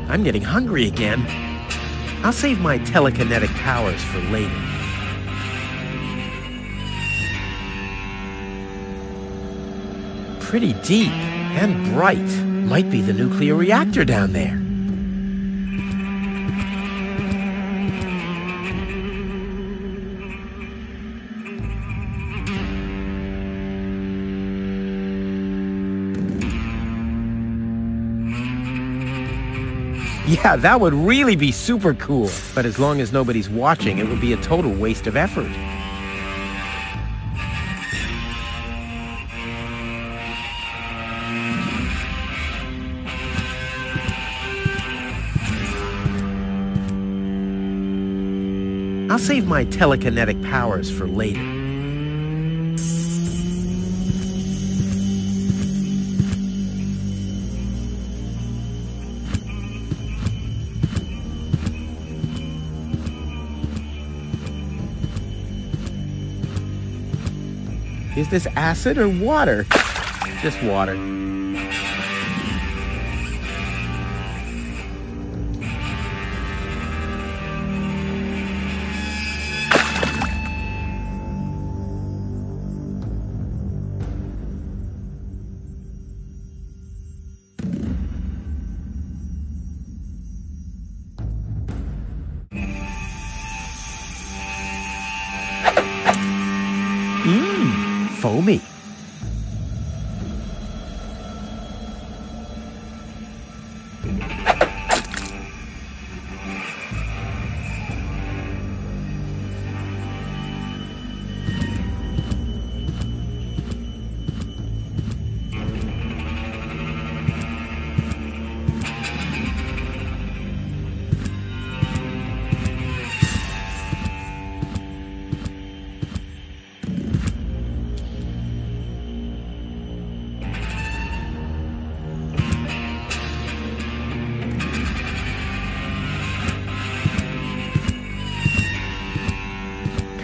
I'm getting hungry again. I'll save my telekinetic powers for later. Pretty deep and bright. Might be the nuclear reactor down there. Yeah, that would really be super cool. But as long as nobody's watching, it would be a total waste of effort. I'll save my telekinetic powers for later. Is this acid or water? Just water. Foamy.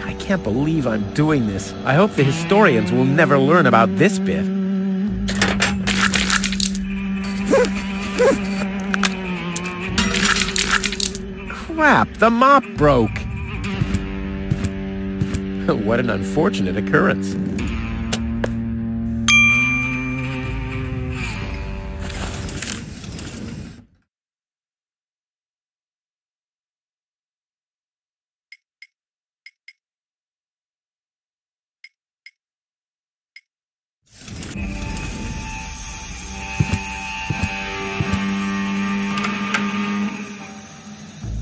I can't believe I'm doing this. I hope the historians will never learn about this bit. Crap, the mop broke. What an unfortunate occurrence.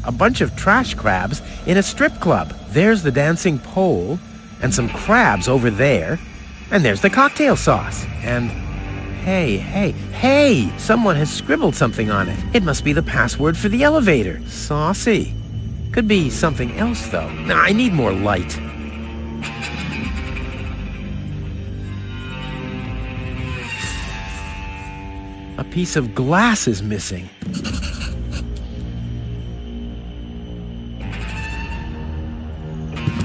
A bunch of trash crabs in a strip club. There's the dancing pole, and some crabs over there, and there's the cocktail sauce. And hey, someone has scribbled something on it. It must be the password for the elevator. Saucy. Could be something else, though. I need more light. A piece of glass is missing.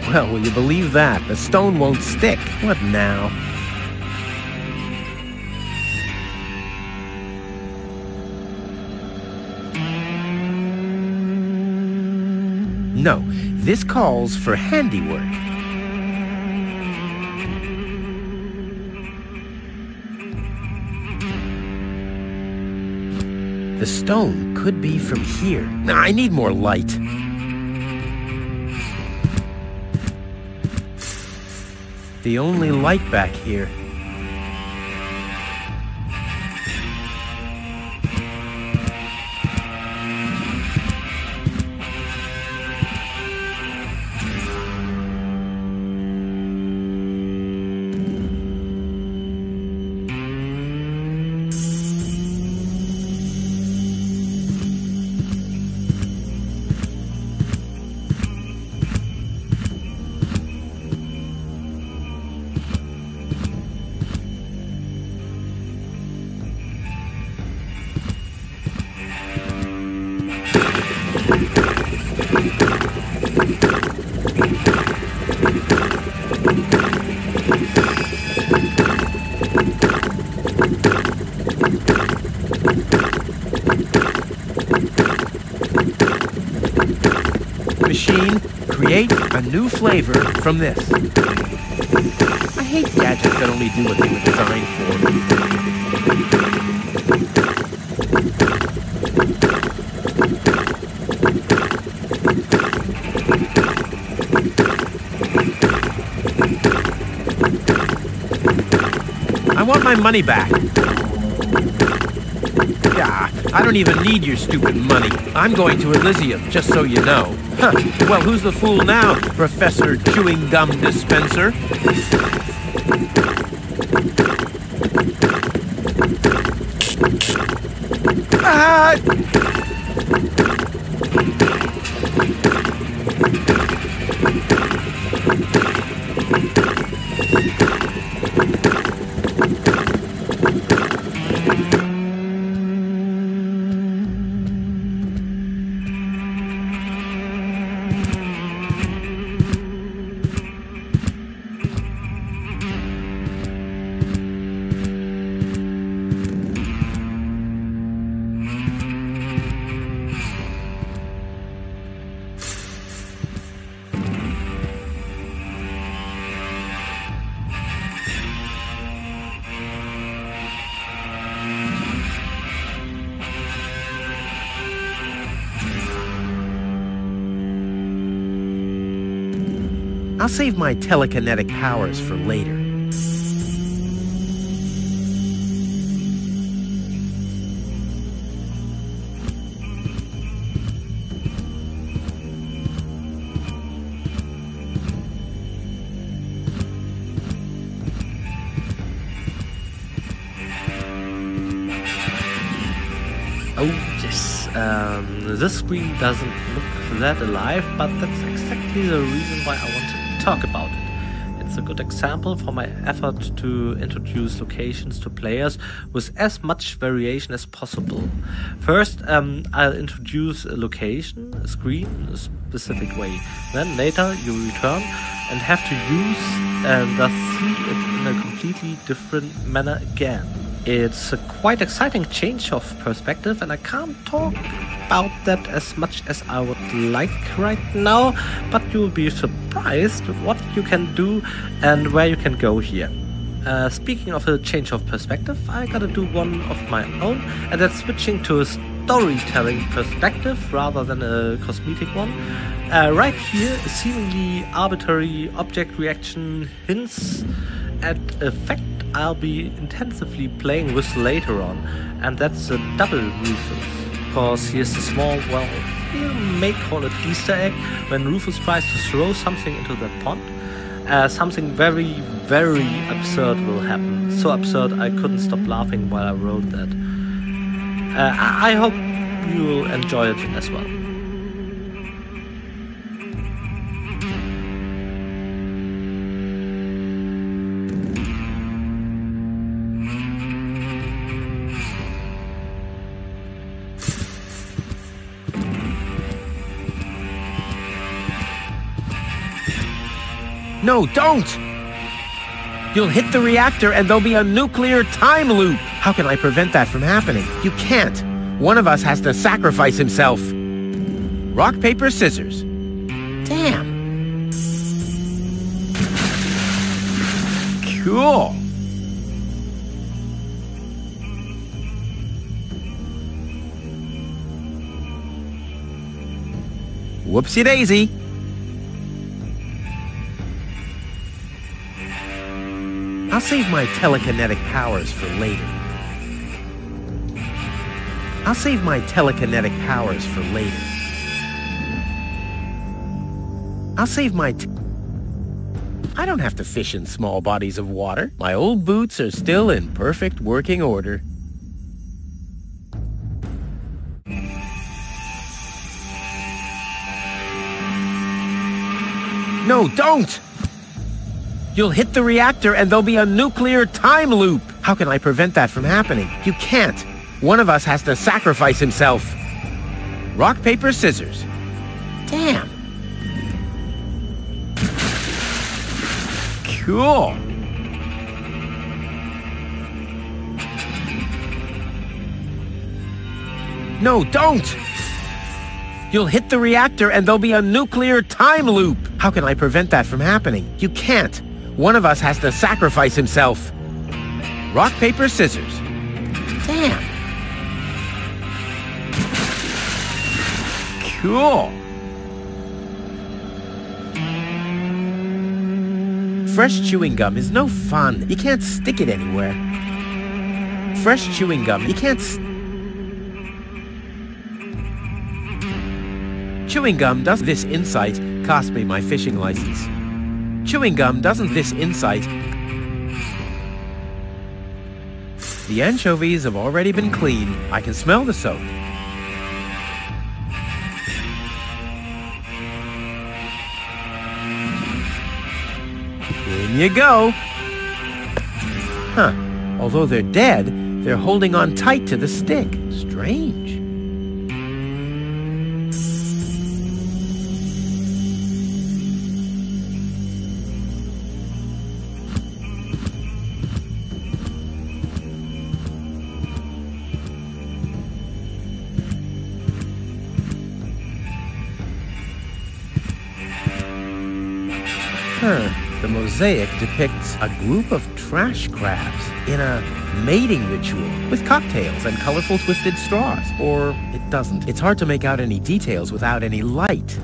Well, will you believe that? The stone won't stick. What now? No, this calls for handiwork. The stone could be from here. I need more light. The only light back here. machine, create a new flavor from this. I hate gadgets that only do what they were designed for. I want my money back. Yeah, I don't even need your stupid money. I'm going to Elysium, just so you know. Huh. Well, who's the fool now, Professor Chewing Gum Dispenser? Ah! I'll save my telekinetic powers for later. Oh yes, this screen doesn't look that alive, but that's exactly the reason why I want to talk about it. It's a good example for my effort to introduce locations to players with as much variation as possible. First, I'll introduce a location, a screen, in a specific way. Then later you return and have to use and thus see it in a completely different manner again. It's a quite exciting change of perspective, and I can't talk about that as much as I would like right now, but you'll be surprised what you can do and where you can go here. Speaking of a change of perspective, I gotta do one of my own, and that's switching to a storytelling perspective rather than a cosmetic one. Right here, a seemingly arbitrary object reaction hints at a fact I'll be intensively playing with later on, and that's a double Rufus. Because here's a small, well, you may call it Easter egg, when Rufus tries to throw something into that pond. Something very, very absurd will happen. So absurd I couldn't stop laughing while I wrote that. I hope you'll enjoy it as well. No, don't! You'll hit the reactor and there'll be a nuclear time loop! How can I prevent that from happening? You can't! One of us has to sacrifice himself! Rock, paper, scissors. Damn! Cool! Whoopsie-daisy! I'll save my telekinetic powers for later. I'll save my telekinetic powers for later. I'll save my I don't have to fish in small bodies of water. My old boots are still in perfect working order. No, don't! You'll hit the reactor and there'll be a nuclear time loop. How can I prevent that from happening? You can't. One of us has to sacrifice himself. Rock, paper, scissors. Damn. Cool. No, don't! You'll hit the reactor and there'll be a nuclear time loop. How can I prevent that from happening? You can't. One of us has to sacrifice himself. Rock, paper, scissors. Damn. Cool. Fresh chewing gum is no fun. You can't stick it anywhere. Fresh chewing gum, you can't... Chewing gum doesn't... This insight cost me my fishing license. Chewing gum doesn't... This insight... The anchovies have already been cleaned. I can smell the soap. In you go. Huh. Although they're dead, they're holding on tight to the stick. Strange. The mosaic depicts a group of trash crabs in a mating ritual with cocktails and colorful twisted straws. Or it doesn't. It's hard to make out any details without any light.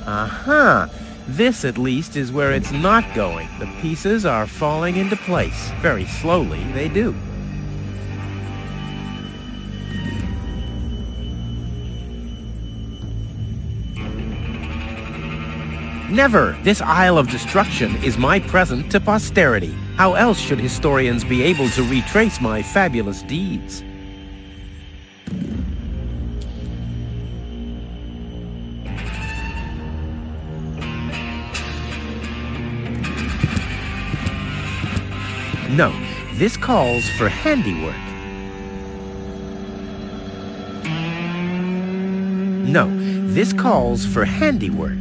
Aha! This, at least, is where it's not going. The pieces are falling into place. Very slowly, they do. Never! This Isle of Destruction is my present to posterity. How else should historians be able to retrace my fabulous deeds? No, this calls for handiwork. No, this calls for handiwork.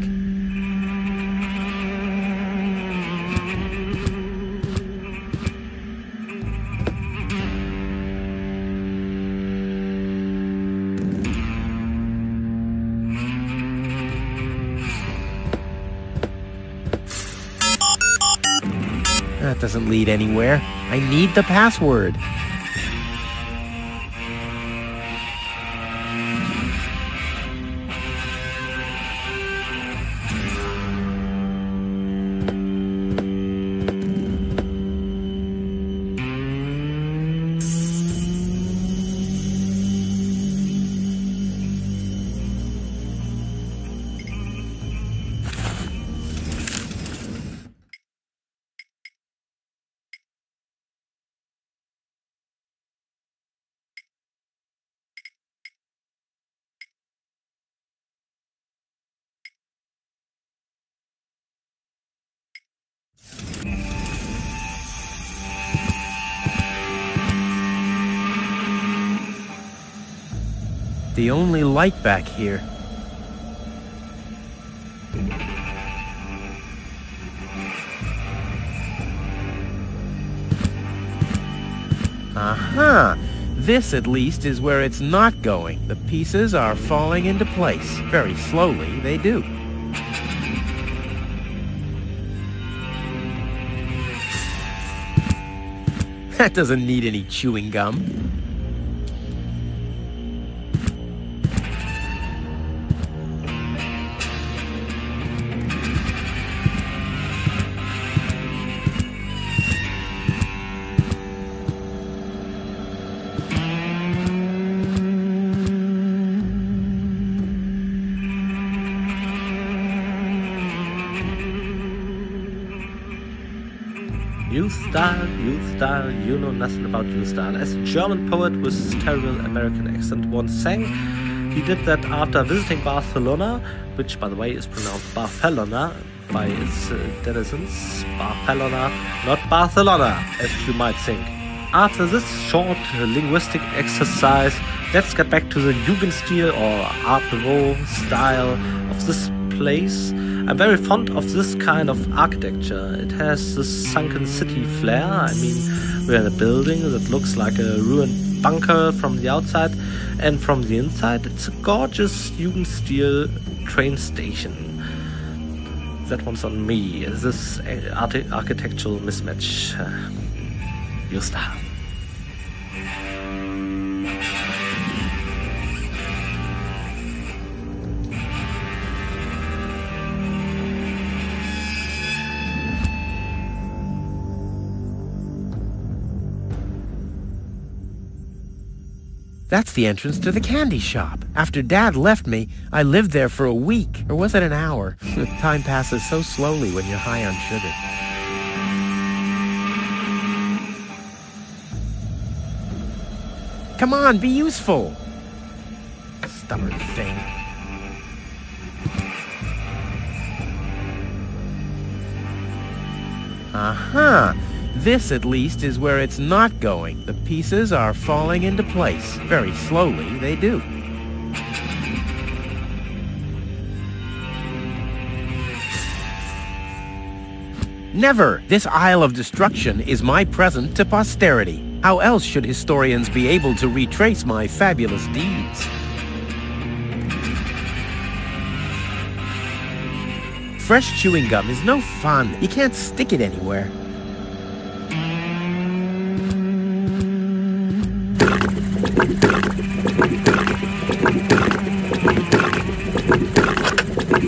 That doesn't lead anywhere. I need the password. The only light back here. Aha! This, at least, is where it's not going. The pieces are falling into place. Very slowly, they do. That doesn't need any chewing gum. You you know nothing about you style. As a German poet with terrible American accent once sang, he did that after visiting Barcelona, which by the way is pronounced Barcelona by its denizens. Barcelona, not Barcelona, as you might think. After this short linguistic exercise, let's get back to the Jugendstil or Art Nouveau style of this place. I'm very fond of this kind of architecture. It has this sunken city flair. I mean, we're in a building that looks like a ruined bunker from the outside, and from the inside it's a gorgeous Jugendstil train station. That one's on me. This architectural mismatch. Your style. That's the entrance to the candy shop. After Dad left me, I lived there for a week. Or was it an hour? Time passes so slowly when you're high on sugar. Come on, be useful. Stubborn thing. Uh-huh. This, at least, is where it's not going. The pieces are falling into place. Very slowly, they do. Never! This Isle of Destruction is my present to posterity. How else should historians be able to retrace my fabulous deeds? Fresh chewing gum is no fun. You can't stick it anywhere.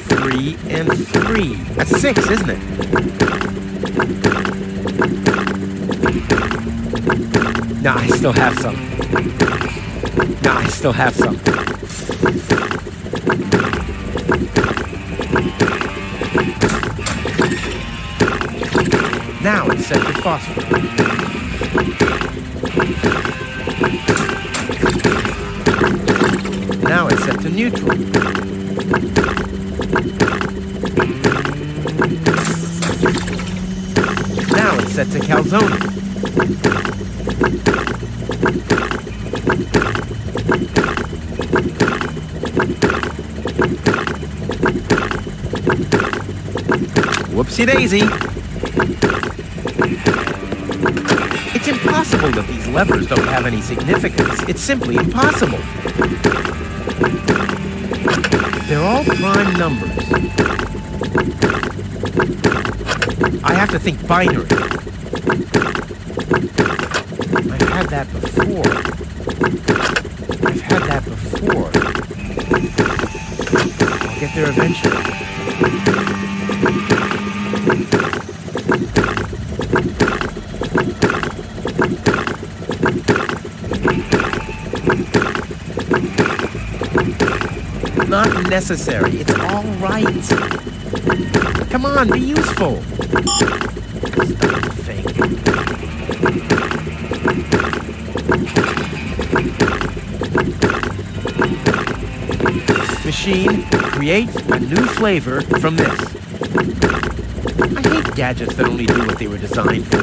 Three and three. That's 6, isn't it? No, I still have some. No, I still have some. Now it's set to phosphorus. Now it's set to neutral. Now it's set to calzone. Whoopsie-daisy. It's impossible that these levers don't have any significance. It's simply impossible. They're all prime numbers. I have to think binary. I've had that before. I've had that before. I'll get there eventually. Not necessary. It's all right. Come on, be useful. Stubborn thing. Machine, create a new flavor from this. I hate gadgets that only do what they were designed for.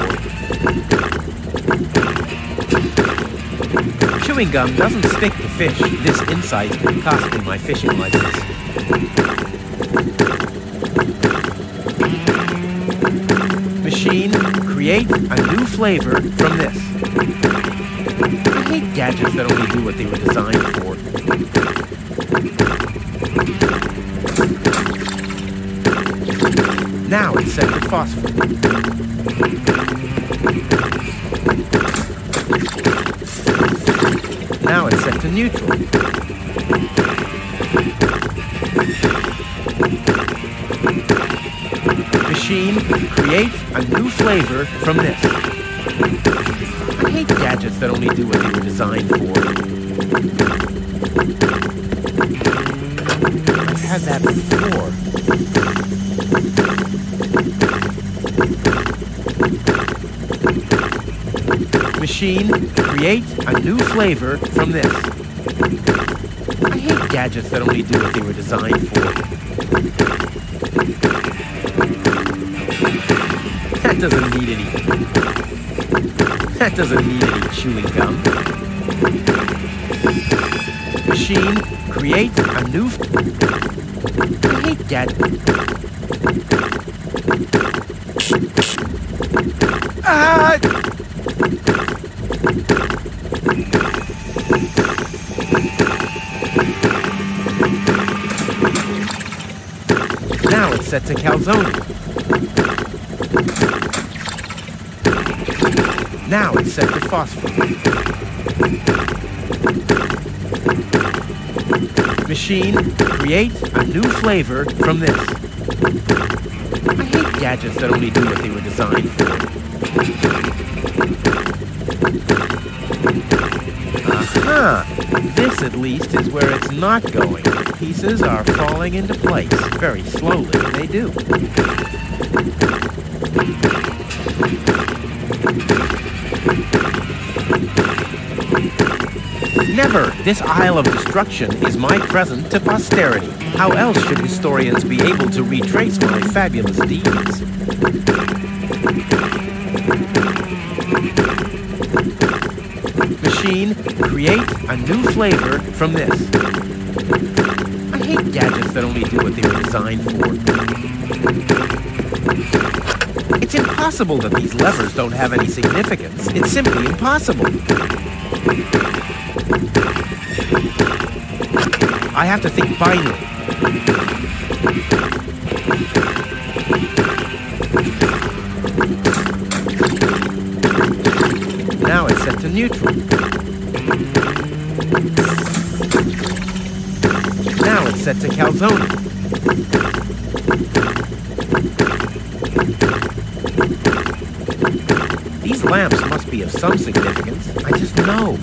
Chewing gum doesn't stick to fish. This insight cost me my fishing license. Machine, create a new flavor from this. I hate gadgets that only do what they were designed for. Now it's set to phosphorus. Now it's set to neutral. Machine, create a new flavor from this. I hate gadgets that only do what they were designed for. I've had that before. Machine, create a new flavor from this. I hate gadgets that only do what they were designed for. That doesn't need any That doesn't need any chewing gum. Machine, create a new... I hate gadgets. Ah! Now it's set to calzone. Now it's set to phosphorus. Machine, create a new flavor from this. I hate gadgets that only do what they were designed for. Aha! This, at least, is where it's not going. The pieces are falling into place. Very slowly, they do. Never! This Isle of Destruction is my present to posterity. How else should historians be able to retrace my fabulous deeds? Machine, create a new flavor from this. I hate gadgets that only do what they were designed for. It's impossible that these levers don't have any significance. It's simply impossible. I have to think binary. Now it's set to neutral. Now it's set to calzone. These lamps must be of some significance. I just know.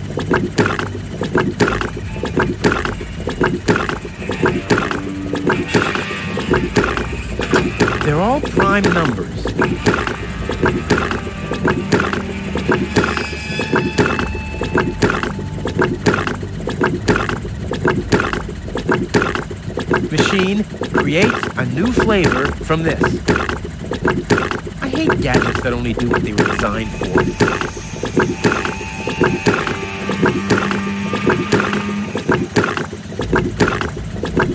They're all prime numbers. Machine, create a new flavor from this. I hate gadgets that only do what they were designed for.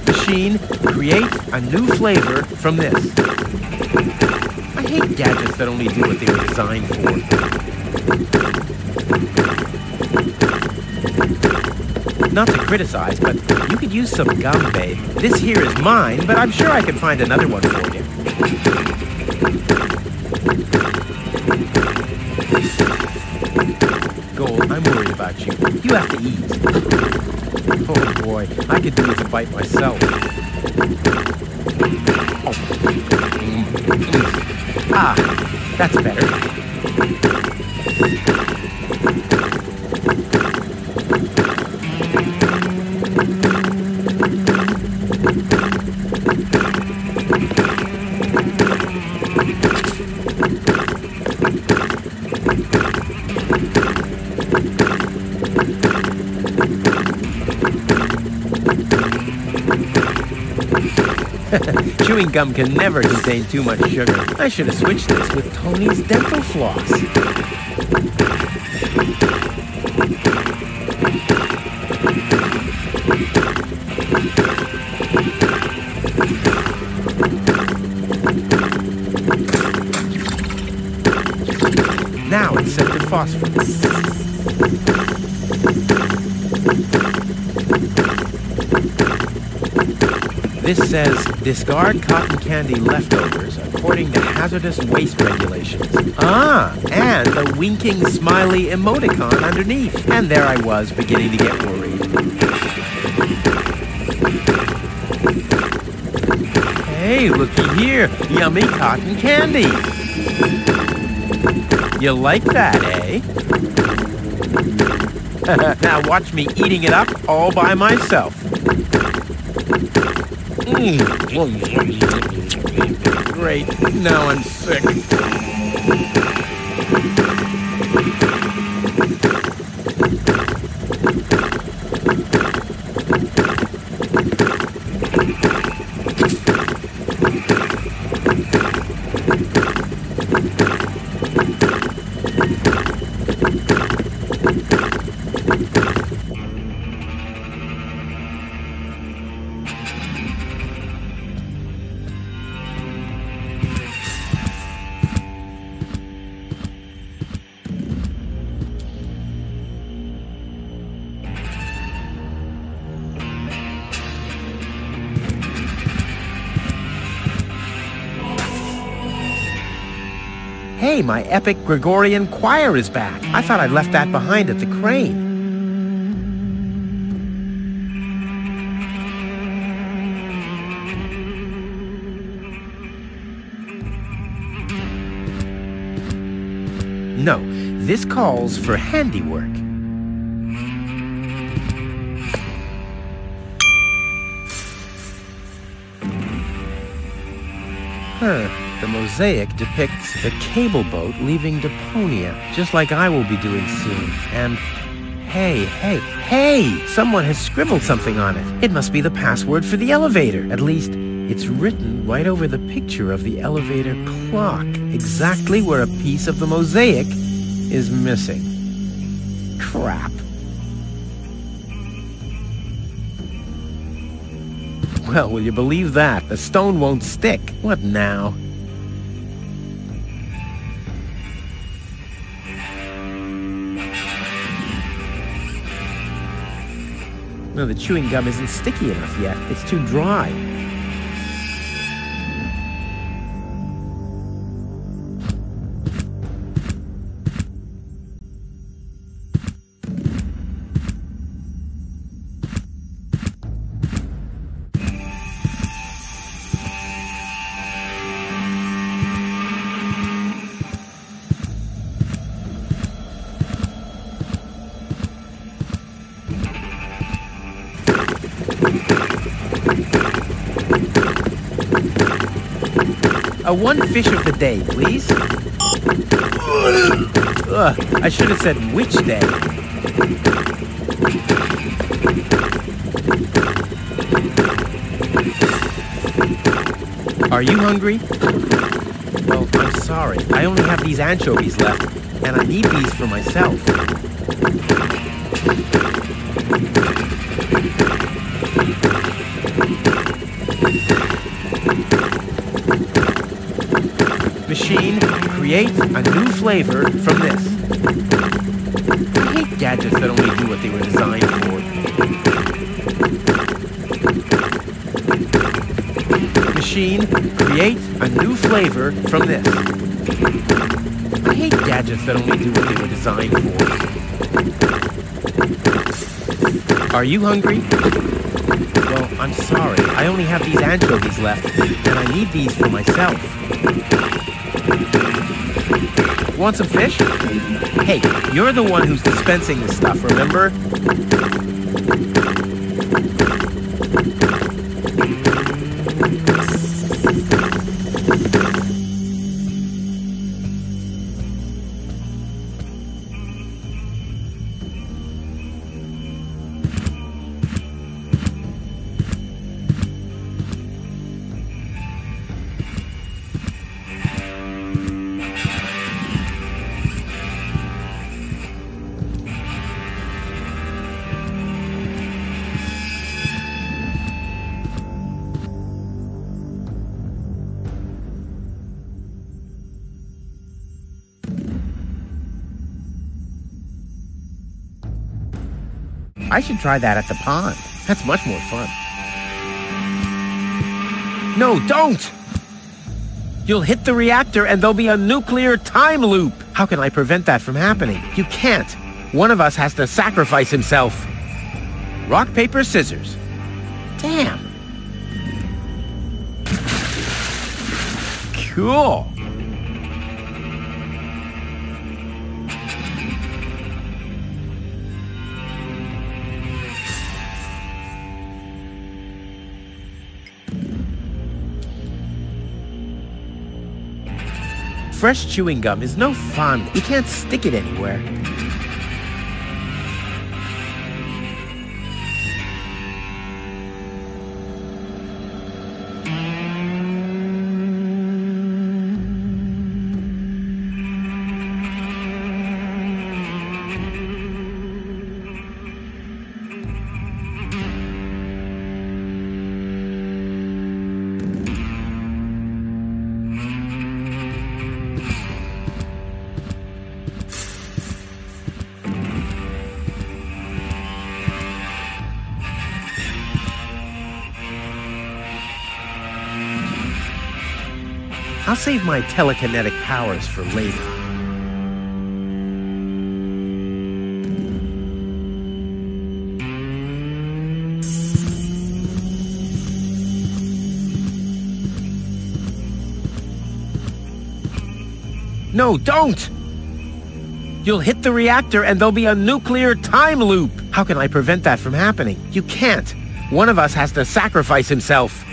Machine, create a new flavor from this. I hate gadgets that only do what they were designed for. Not to criticize, but you could use some gum, babe. This here is mine, but I'm sure I can find another one for you. Gold, I'm worried about you. You have to eat. Oh boy, I could do with a bite myself. Oh. Ah, that's better. Chewing gum can never contain too much sugar. I should have switched this with Tony's dental floss. Now it's set to phosphorus. This says, discard cotton candy leftovers according to hazardous waste regulations. Ah, and the winking smiley emoticon underneath. And there I was, beginning to get worried. Hey, looky here, yummy cotton candy. You like that, eh? Now watch me eating it up all by myself. Great, now I'm sick. Hey, my epic Gregorian choir is back. I thought I'd left that behind at the crane. No, this calls for handiwork. The mosaic depicts the cable boat leaving Deponia, just like I will be doing soon. And hey! Someone has scribbled something on it. It must be the password for the elevator. At least, it's written right over the picture of the elevator clock, exactly where a piece of the mosaic is missing. Crap. Well, will you believe that? The stone won't stick. What now? No, the chewing gum isn't sticky enough yet. It's too dry. One fish of the day, please. I should have said which day. Are you hungry? Well, I'm sorry. I only have these anchovies left, and I need these for myself. Machine, create a new flavor from this. I hate gadgets that only do what they were designed for. Machine, create a new flavor from this. I hate gadgets that only do what they were designed for. Are you hungry? Well, I'm sorry. I only have these anchovies left, and I need these for myself. Want some fish? Hey, you're the one who's dispensing this stuff, remember? I should try that at the pond. That's much more fun. No, don't! You'll hit the reactor and there'll be a nuclear time loop. How can I prevent that from happening? You can't. One of us has to sacrifice himself. Rock, paper, scissors. Damn. Cool. Fresh chewing gum is no fun. You can't stick it anywhere. I'll save my telekinetic powers for later. No, don't! You'll hit the reactor and there'll be a nuclear time loop. How can I prevent that from happening? You can't. One of us has to sacrifice himself.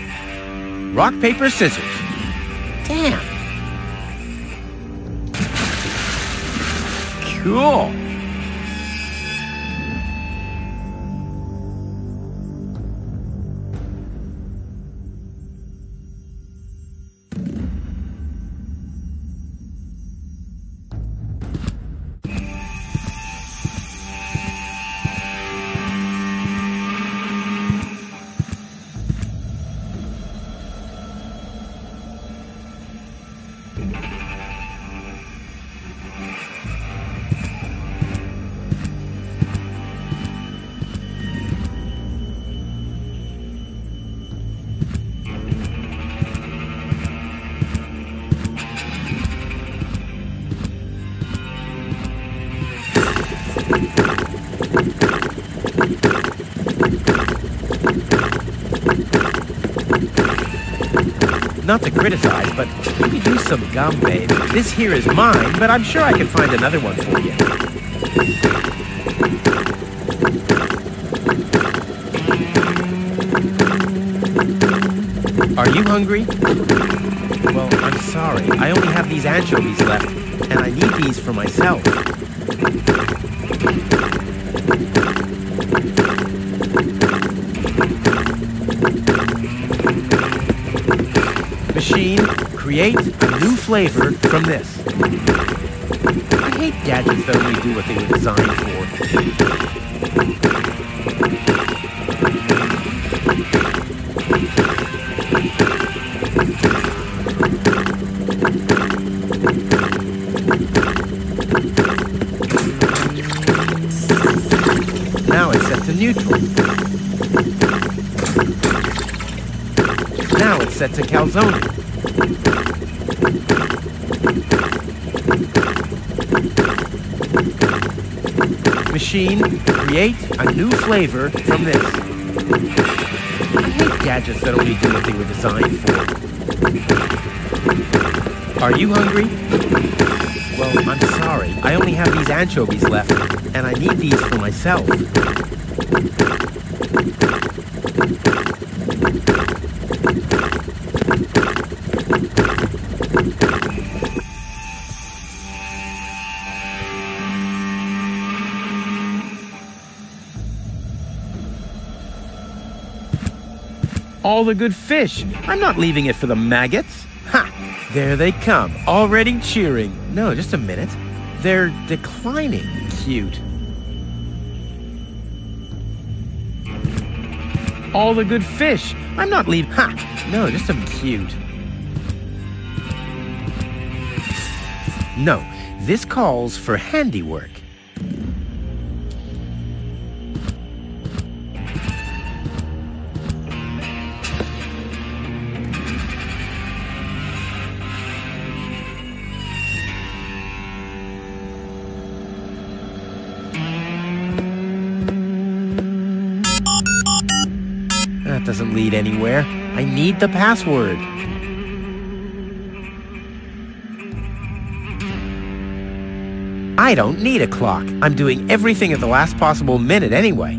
Rock, paper, scissors. Damn. Cool. Not to criticize, but you could use some gum, babe. This here is mine, but I'm sure I can find another one for you. Are you hungry? Well, I'm sorry. I only have these anchovies left, and I need these for myself. Machine, create a new flavor from this. I hate gadgets that only do what they were designed for. Now it's set to neutral. Now it's set to calzone. Machine, create a new flavor from this. I hate gadgets that only do what they were designed for. Are you hungry? Well, I'm sorry. I only have these anchovies left, and I need these for myself. All the good fish. I'm not leaving it for the maggots. Ha! There they come, already cheering. No, just a minute. They're declining. Cute. All the good fish. I'm not leaving. Ha! No, just a cute. No, this calls for handiwork. That doesn't lead anywhere. I need the password. I don't need a clock. I'm doing everything at the last possible minute anyway.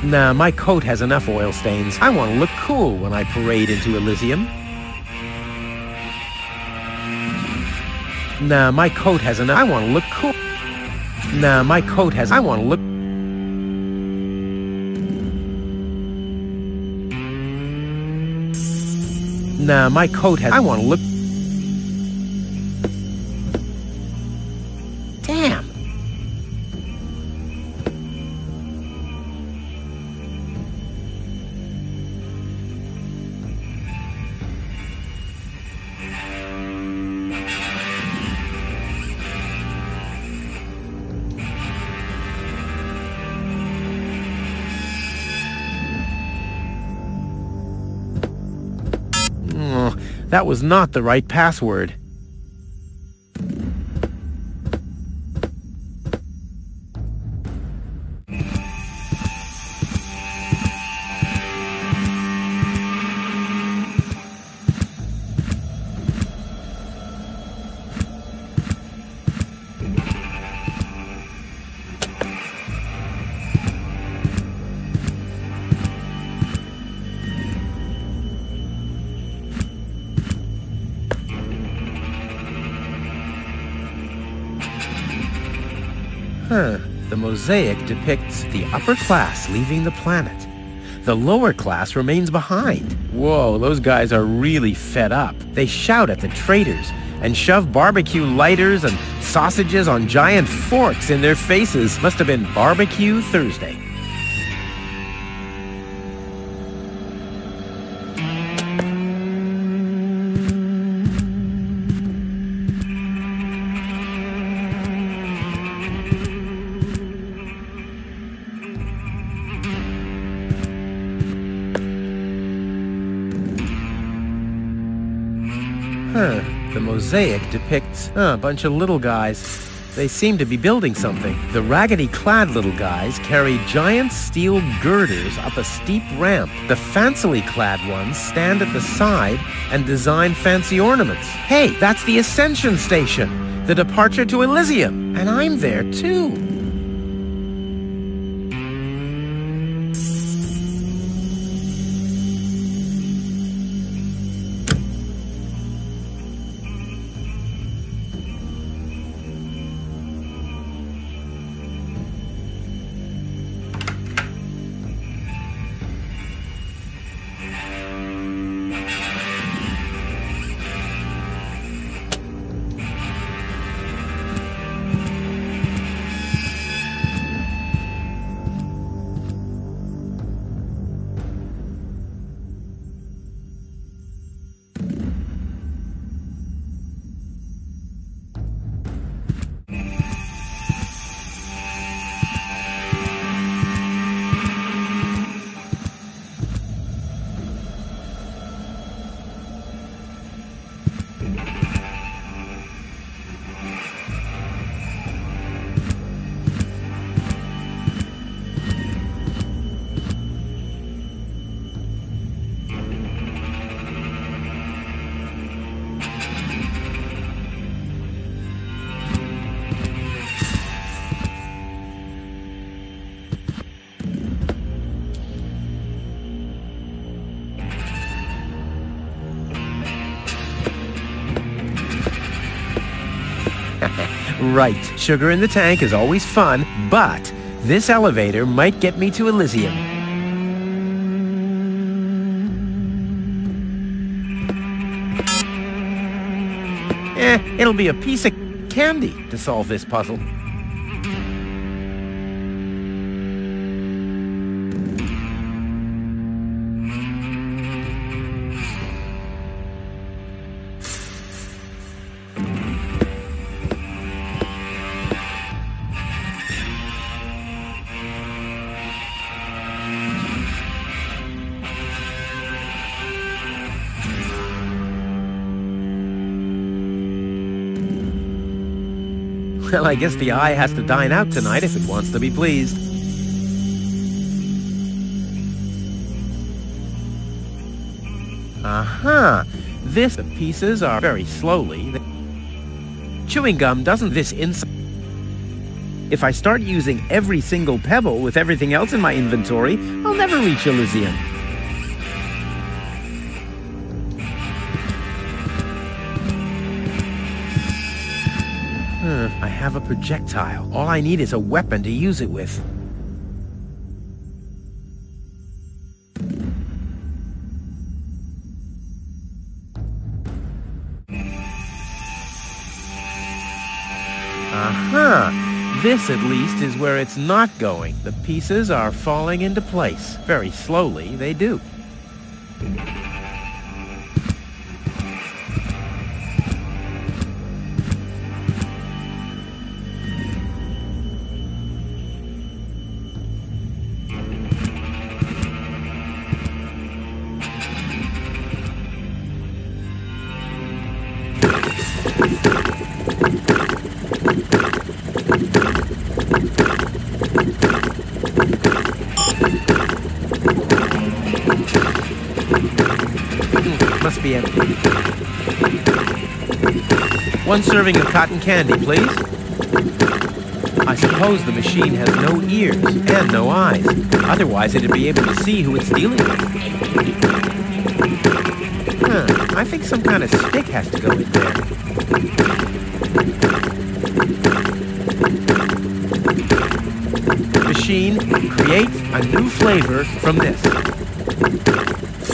Nah, my coat has enough oil stains. I want to look cool when I parade into Elysium. Nah, my coat has enough. I want to look cool. Nah, my coat has... I want to look... Nah, my coat has... I want to look... Damn! That was not the right password. The mosaic depicts the upper class leaving the planet. The lower class remains behind. Whoa, those guys are really fed up. They shout at the traitors and shove barbecue lighters and sausages on giant forks in their faces. Must have been Barbecue Thursday. The mosaic depicts a bunch of little guys. They seem to be building something. The raggedy-clad little guys carry giant steel girders up a steep ramp. The fancily-clad ones stand at the side and design fancy ornaments. Hey, that's the Ascension station, the departure to Elysium, and I'm there too. Right, sugar in the tank is always fun, but this elevator might get me to Elysium. It'll be a piece of candy to solve this puzzle. Well, I guess the eye has to dine out tonight if it wants to be pleased. Aha! The pieces are very slowly. Chewing gum doesn't this inside. If I start using every single pebble with everything else in my inventory, I'll never reach Elysium. I have a projectile. All I need is a weapon to use it with. Aha! This, at least, is where it's not going. The pieces are falling into place. Very slowly, they do. Must be empty. One serving of cotton candy, please. I suppose the machine has no ears and no eyes. Otherwise, it'd be able to see who it's dealing with. I think some kind of stick has to go in there. Machine, create a new flavor from this.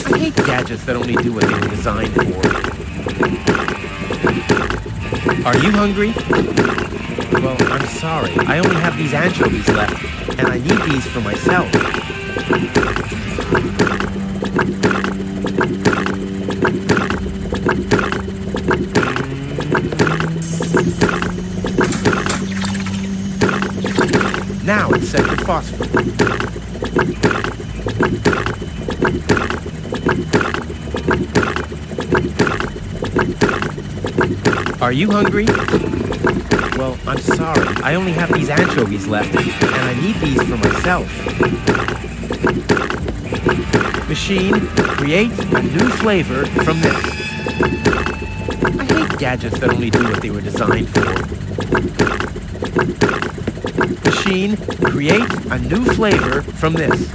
I hate gadgets that only do what they were designed for. Are you hungry? Well, I'm sorry. I only have these anchovies left, and I need these for myself. Now it's set to phosphor. Are you hungry? Well, I'm sorry. I only have these anchovies left, and I need these for myself. Machine, create a new flavor from this. I hate gadgets that only do what they were designed for. Machine, create a new flavor from this.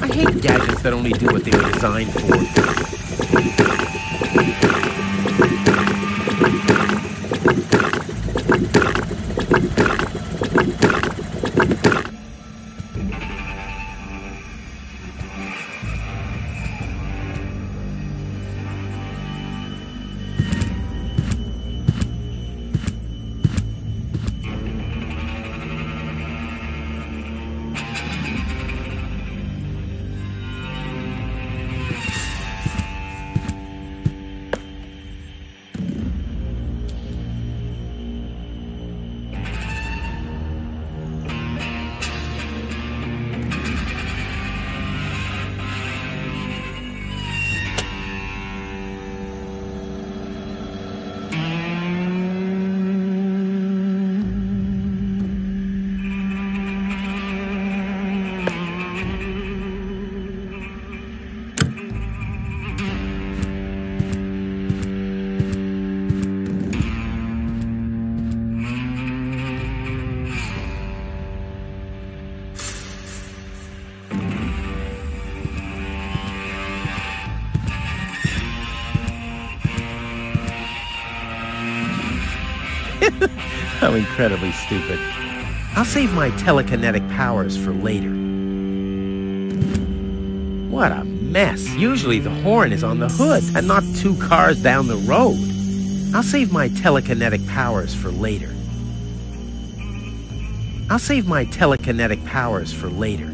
I hate gadgets that only do what they were designed for. How incredibly stupid. I'll save my telekinetic powers for later. What a mess. Usually the horn is on the hood and not 2 cars down the road. I'll save my telekinetic powers for later. I'll save my telekinetic powers for later.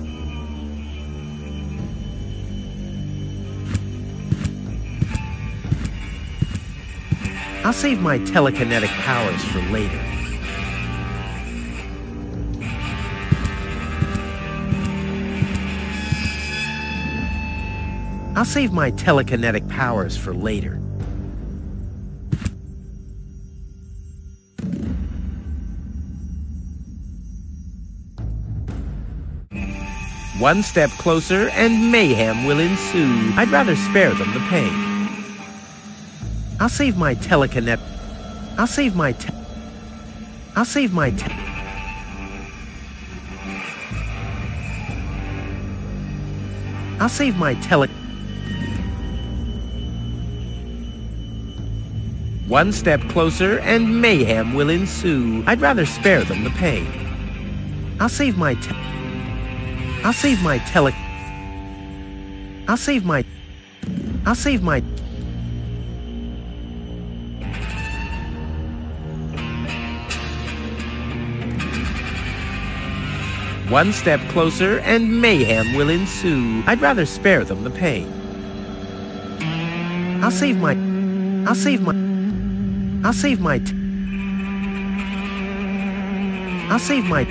I'll save my telekinetic powers for later. I'll save my telekinetic powers for later. One step closer and mayhem will ensue. I'd rather spare them the pain. I'll save my telekinetic... I'll save my I'll save my I'll save my tele... One step closer and mayhem will ensue. I'd rather spare them the pain. I'll save my I'll save my tele... I'll save my... I'll save my... One step closer and mayhem will ensue. I'd rather spare them the pain. I'll save my... I'll save my... I'll save my... I'll save my...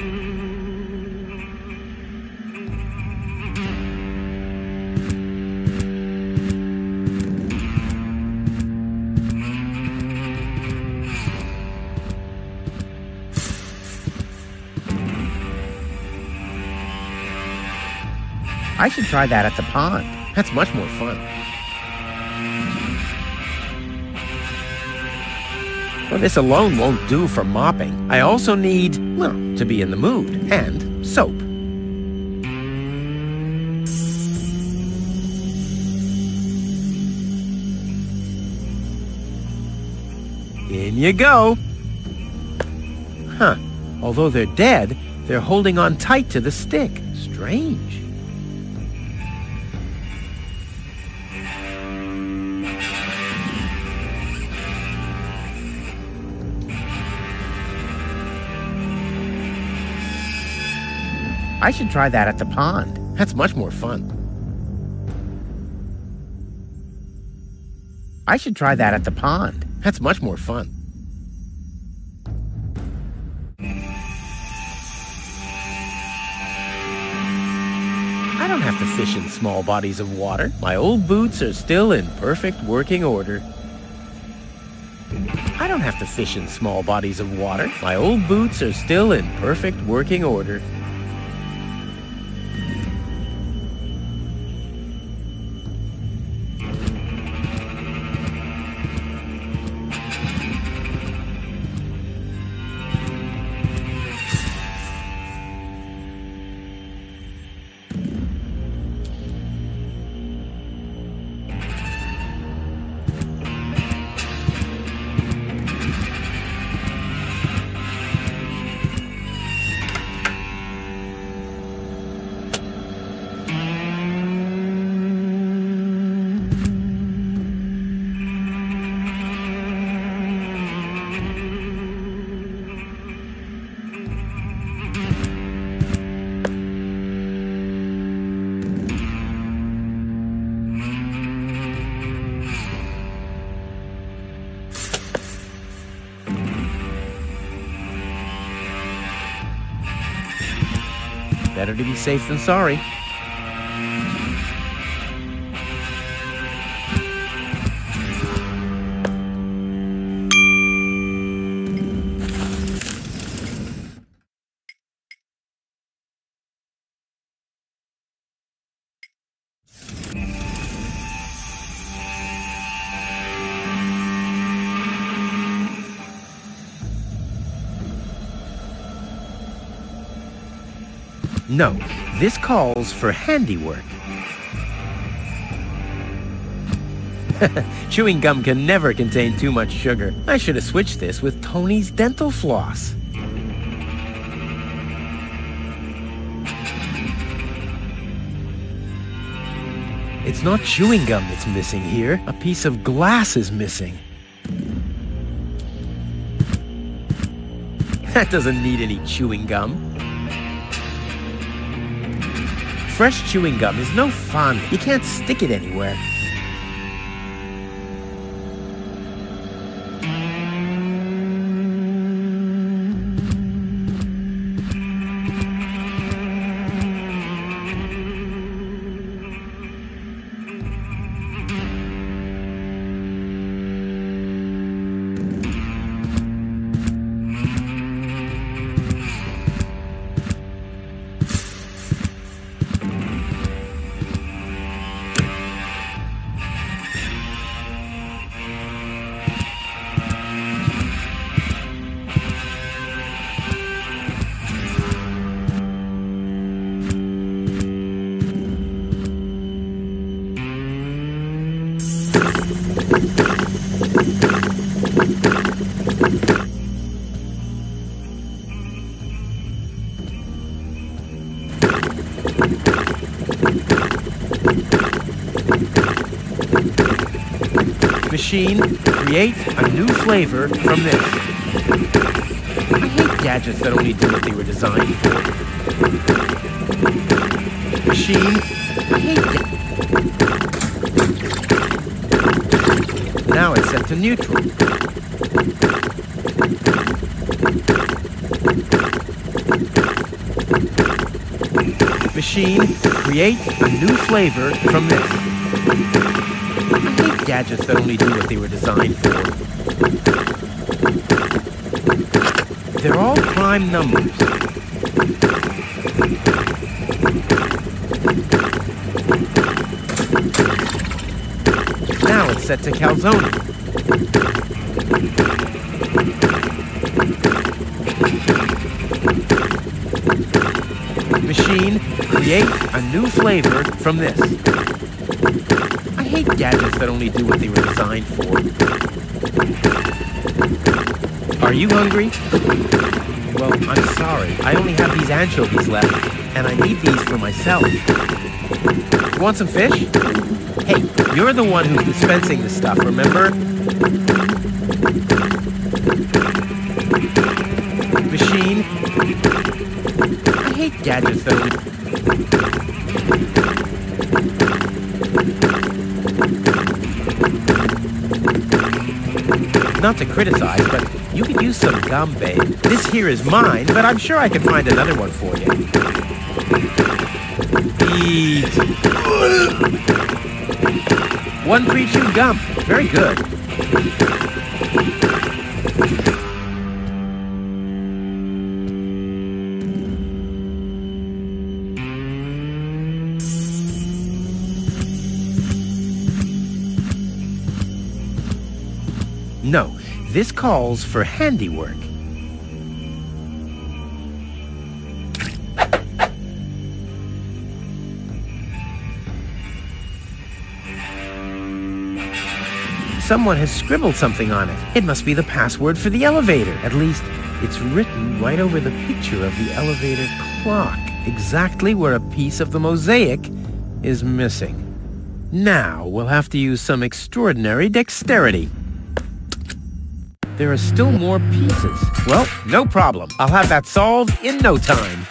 I should try that at the pond. That's much more fun. Well, this alone won't do for mopping. I also need, well, to be in the mood. And soap. In you go. Huh. Although they're dead, they're holding on tight to the stick. Strange. I should try that at the pond. That's much more fun. I should try that at the pond. That's much more fun. I don't have to fish in small bodies of water. My old boots are still in perfect working order. I don't have to fish in small bodies of water. My old boots are still in perfect working order. Better to be safe than sorry. No, this calls for handiwork. Chewing gum can never contain too much sugar. I should have switched this with Tony's dental floss. It's not chewing gum that's missing here. A piece of glass is missing. That doesn't need any chewing gum. Fresh chewing gum is no fun. You can't stick it anywhere. Machine, create a new flavor from this. I hate gadgets that only do what they were designed for. Machine, I hate Now it's set to neutral. Machine, create a new flavor from this. I hate gadgets that only do what they were designed for. They're all prime numbers. set to calzone. Machine, create a new flavor from this. I hate gadgets that only do what they were designed for. Are you hungry? Well, I'm sorry. I only have these anchovies left, and I need these for myself. Want some fish? Hey, you're the one who's dispensing this stuff, remember? Machine. I hate gadgets that only... Not to criticize, but you could use some gum, babe. This here is mine, but I'm sure I can find another one for you. Eat. One pre-chewed gum. Very good. No, this calls for handiwork. Someone has scribbled something on it. It must be the password for the elevator. At least, it's written right over the picture of the elevator clock, exactly where a piece of the mosaic is missing. Now, we'll have to use some extraordinary dexterity. There are still more pieces. Well, no problem. I'll have that solved in no time.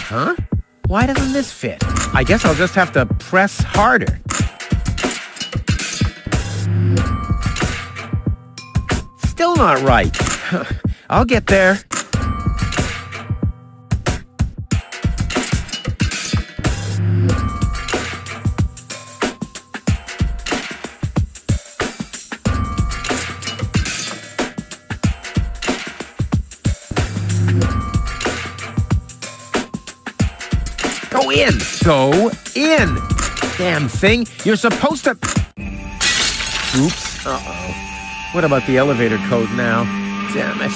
Huh? Why doesn't this fit? I guess I'll just have to press harder. Still not right. I'll get there. Go in! Go in! Damn thing, you're supposed to... Oops. Uh-oh. What about the elevator code now? Damn it.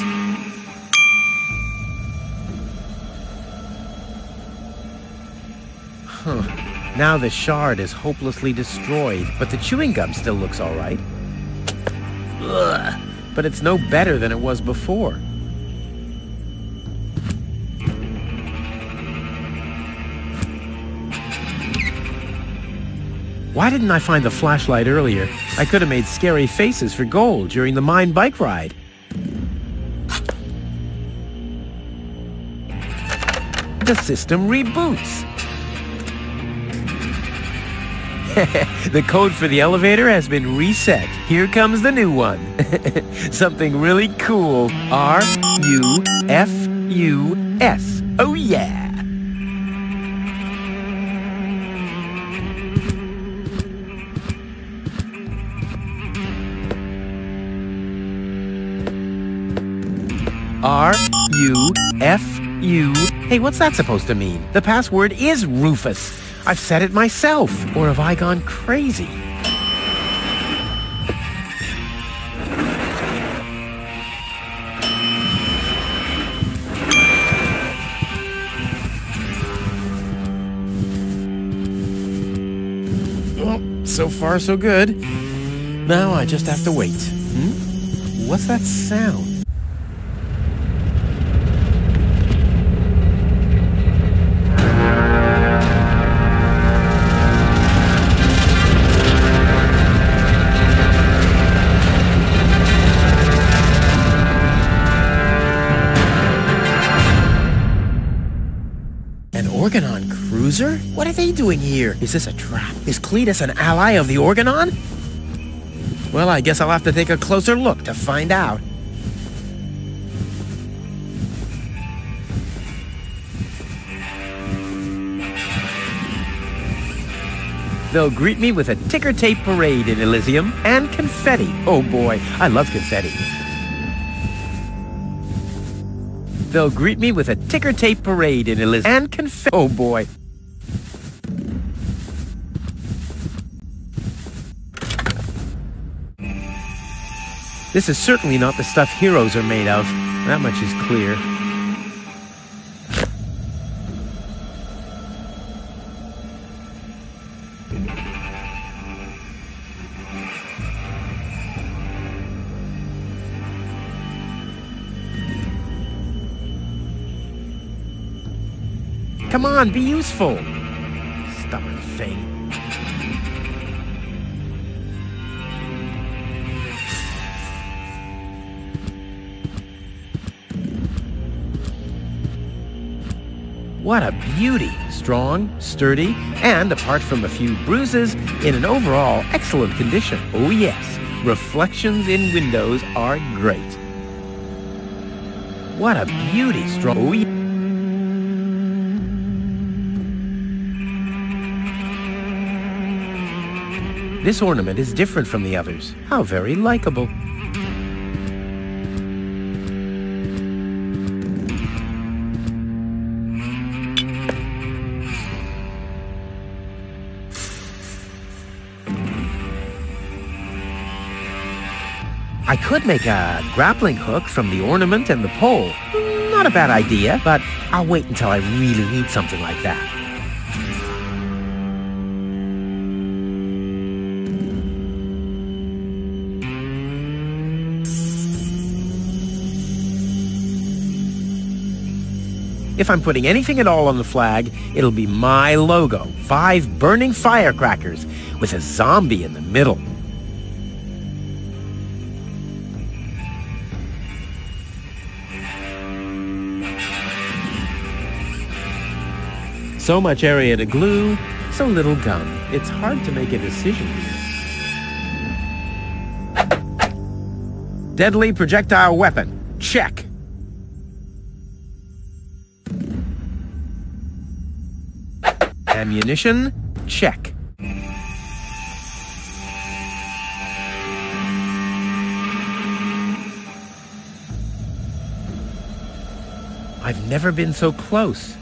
Huh. Now the shard is hopelessly destroyed, but the chewing gum still looks all right. Ugh. But it's no better than it was before. Why didn't I find the flashlight earlier? I could have made scary faces for gold during the mine bike ride. The system reboots. The code for the elevator has been reset. Here comes the new one. Something really cool. R-U-F-U-S. Oh yeah! R-U-F-U. Hey, what's that supposed to mean? The password is Rufus. I've said it myself. Or have I gone crazy? Well, so far so good. Now I just have to wait. What's that sound? Organon cruiser? What are they doing here? Is this a trap? Is Cletus an ally of the Organon? Well, I guess I'll have to take a closer look to find out. They'll greet me with a ticker tape parade in Elysium and confetti. Oh boy, I love confetti. They'll greet me with a ticker tape parade in Elysium and confetti. Oh boy. This is certainly not the stuff heroes are made of. That much is clear. Come on, be useful. Stubborn thing. What a beauty. Strong, sturdy, and apart from a few bruises, in an overall excellent condition. Oh yes, reflections in windows are great. What a beauty. Strong. Oh yeah. This ornament is different from the others. How very likable. I could make a grappling hook from the ornament and the pole. Not a bad idea, but I'll wait until I really need something like that. If I'm putting anything at all on the flag, it'll be my logo. 5 burning firecrackers with a zombie in the middle. So much area to glue, so little gum. It's hard to make a decision here. Deadly projectile weapon. Check. Ammunition. Check. I've never been so close.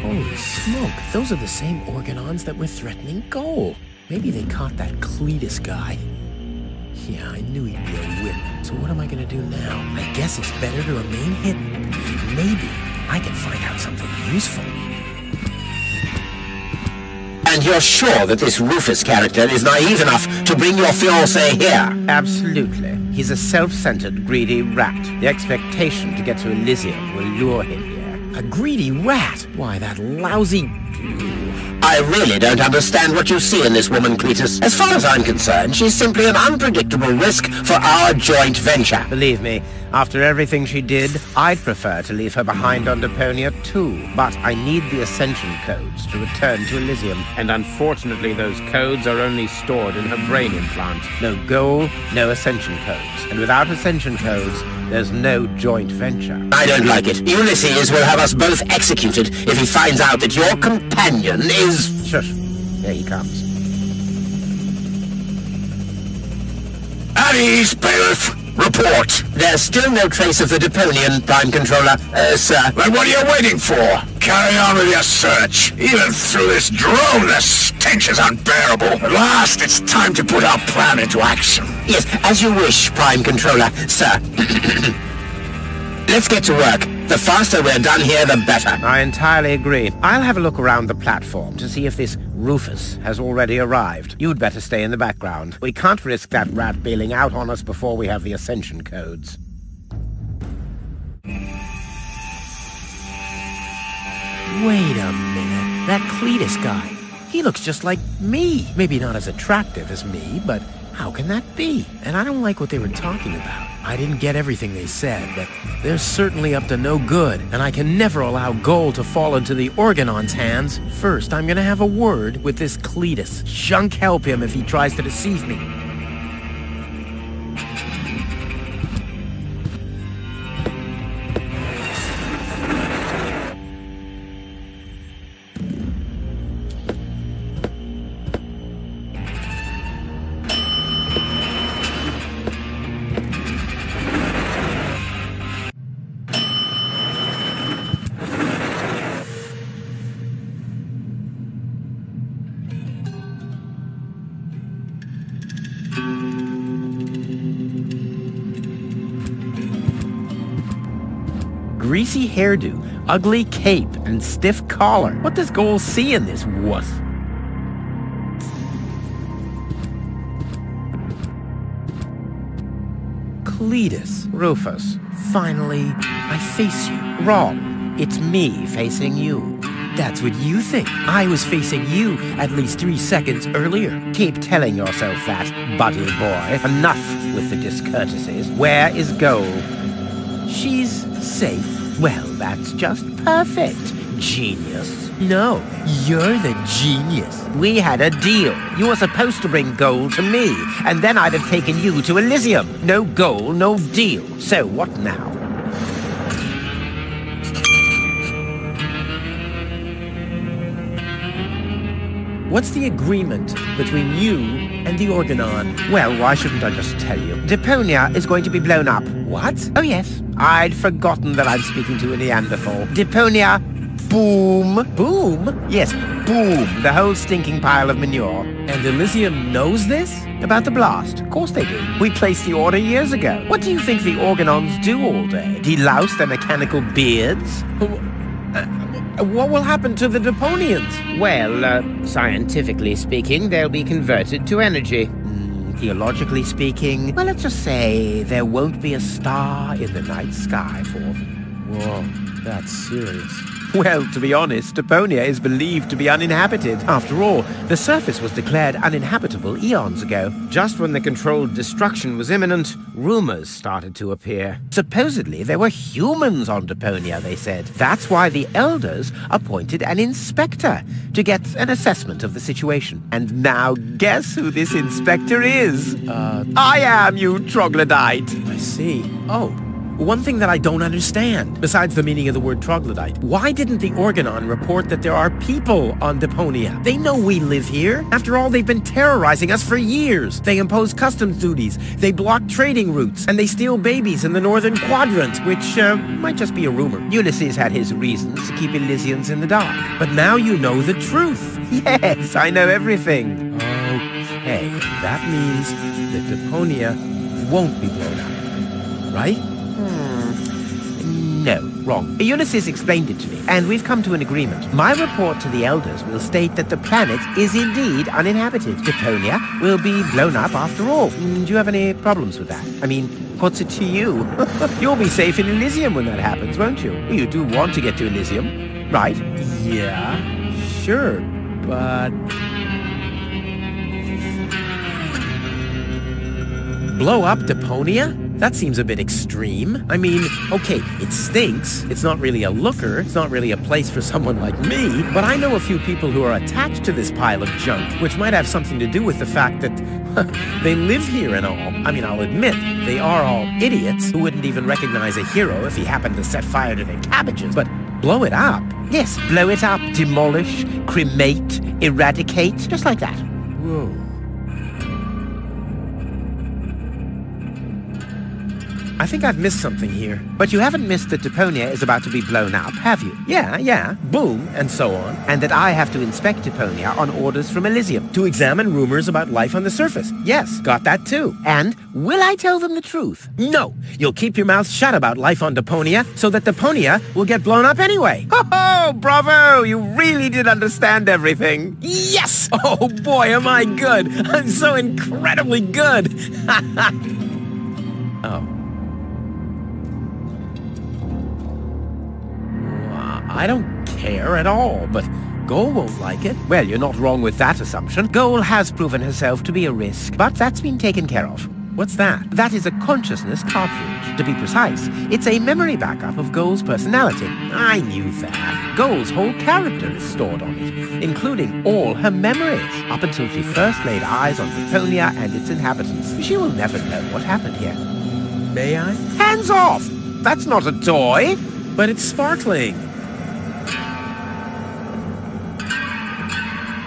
Holy smoke, those are the same organons that were threatening Goal. Maybe they caught that Cletus guy. Yeah, I knew he'd be a whip. So what am I gonna do now? I guess it's better to remain hidden. Maybe I can find out something useful. And you're sure that this Rufus character is naive enough to bring your fiancé here? Absolutely. He's a self-centered, greedy rat. The expectation to get to Elysium will lure him here. A greedy rat? Why, that lousy... I really don't understand what you see in this woman, Cletus. As far as I'm concerned, she's simply an unpredictable risk for our joint venture. Believe me, after everything she did, I'd prefer to leave her behind on Deponia too. But I need the Ascension codes to return to Elysium. And unfortunately, those codes are only stored in her brain implant. No goal, no Ascension codes. And without Ascension codes, there's no joint venture. I don't like it. Ulysses will have us both executed if he finds out that your companion is... Shush. Here he comes. At ease, bailiff. Report. There's still no trace of the Deponian, Prime Controller, sir. Then what are you waiting for? Carry on with your search. Even through this drone, the stench is unbearable. At last, it's time to put our plan into action. Yes, as you wish, Prime Controller, sir. Let's get to work. The faster we're done here, the better. I entirely agree. I'll have a look around the platform to see if this Rufus has already arrived. You'd better stay in the background. We can't risk that rat bailing out on us before we have the Ascension codes. Wait a minute. That Cletus guy. He looks just like me. Maybe not as attractive as me, but how can that be? And I don't like what they were talking about. I didn't get everything they said, but they're certainly up to no good, and I can never allow gold to fall into the Organon's hands. First, I'm gonna have a word with this Cletus. Junk help him if he tries to deceive me. Greasy hairdo, ugly cape, and stiff collar. What does Goal see in this wuss? Cletus. Rufus. Finally, I face you. Wrong. It's me facing you. That's what you think. I was facing you at least 3 seconds earlier. Keep telling yourself that, buddy boy. Enough with the discourtesies. Where is Goal? She's safe. Well, that's just perfect. Genius. No, you're the genius. We had a deal. You were supposed to bring Goal to me, and then I'd have taken you to Elysium. No Goal, no deal. So what now? What's the agreement between you and the Organon? Well, why shouldn't I just tell you? Deponia is going to be blown up. What? Oh, yes. I'd forgotten that I'm speaking to a Neanderthal. Deponia, boom. Boom? Yes, boom. The whole stinking pile of manure. And Elysium knows this? About the blast? Of course they do. We placed the order years ago. What do you think the Organons do all day? Delouse their mechanical beards? What will happen to the Deponians? Well, scientifically speaking, they'll be converted to energy. Theologically speaking, well, let's just say there won't be a star in the night sky for them. Whoa, that's serious. Well, to be honest, Deponia is believed to be uninhabited. After all, the surface was declared uninhabitable eons ago. Just when the controlled destruction was imminent, rumors started to appear. Supposedly, there were humans on Deponia, they said. That's why the elders appointed an inspector to get an assessment of the situation. And now, guess who this inspector is? I am, you troglodyte. I see. Oh. One thing that I don't understand, besides the meaning of the word troglodyte, why didn't the Organon report that there are people on Deponia? They know we live here. After all, they've been terrorizing us for years. They impose customs duties, they block trading routes, and they steal babies in the Northern Quadrant, which might just be a rumor. Ulysses had his reasons to keep Elysians in the dark. But now you know the truth. Yes, I know everything. Okay, that means that Deponia won't be blown up, right? No, wrong. Ulysses explained it to me, and we've come to an agreement. My report to the elders will state that the planet is indeed uninhabited. Deponia will be blown up after all. Do you have any problems with that? I mean, what's it to you? You'll be safe in Elysium when that happens, won't you? You do want to get to Elysium, right? Yeah, sure, but... Blow up Deponia? That seems a bit extreme. I mean, okay, it stinks. It's not really a looker. It's not really a place for someone like me. But I know a few people who are attached to this pile of junk, which might have something to do with the fact that they live here and all. I mean, I'll admit, they are all idiots who wouldn't even recognize a hero if he happened to set fire to their cabbages. But blow it up? Yes, blow it up, demolish, cremate, eradicate, just like that. Whoa. I think I've missed something here. But you haven't missed that Deponia is about to be blown up, have you? Yeah, boom, and so on. And that I have to inspect Deponia on orders from Elysium to examine rumors about life on the surface. Yes, got that too. And will I tell them the truth? No, you'll keep your mouth shut about life on Deponia so that Deponia will get blown up anyway. Ho-ho, bravo, you really did understand everything. Yes! Oh boy, am I good. I'm so incredibly good. Oh. I don't care at all, but Goal won't like it. Well, you're not wrong with that assumption. Goal has proven herself to be a risk, but that's been taken care of. What's that? That is a consciousness cartridge. To be precise, it's a memory backup of Goal's personality. I knew that. Goal's whole character is stored on it, including all her memories, up until she first laid eyes on Deponia and its inhabitants. She will never know what happened here. May I? Hands off! That's not a toy! But it's sparkling.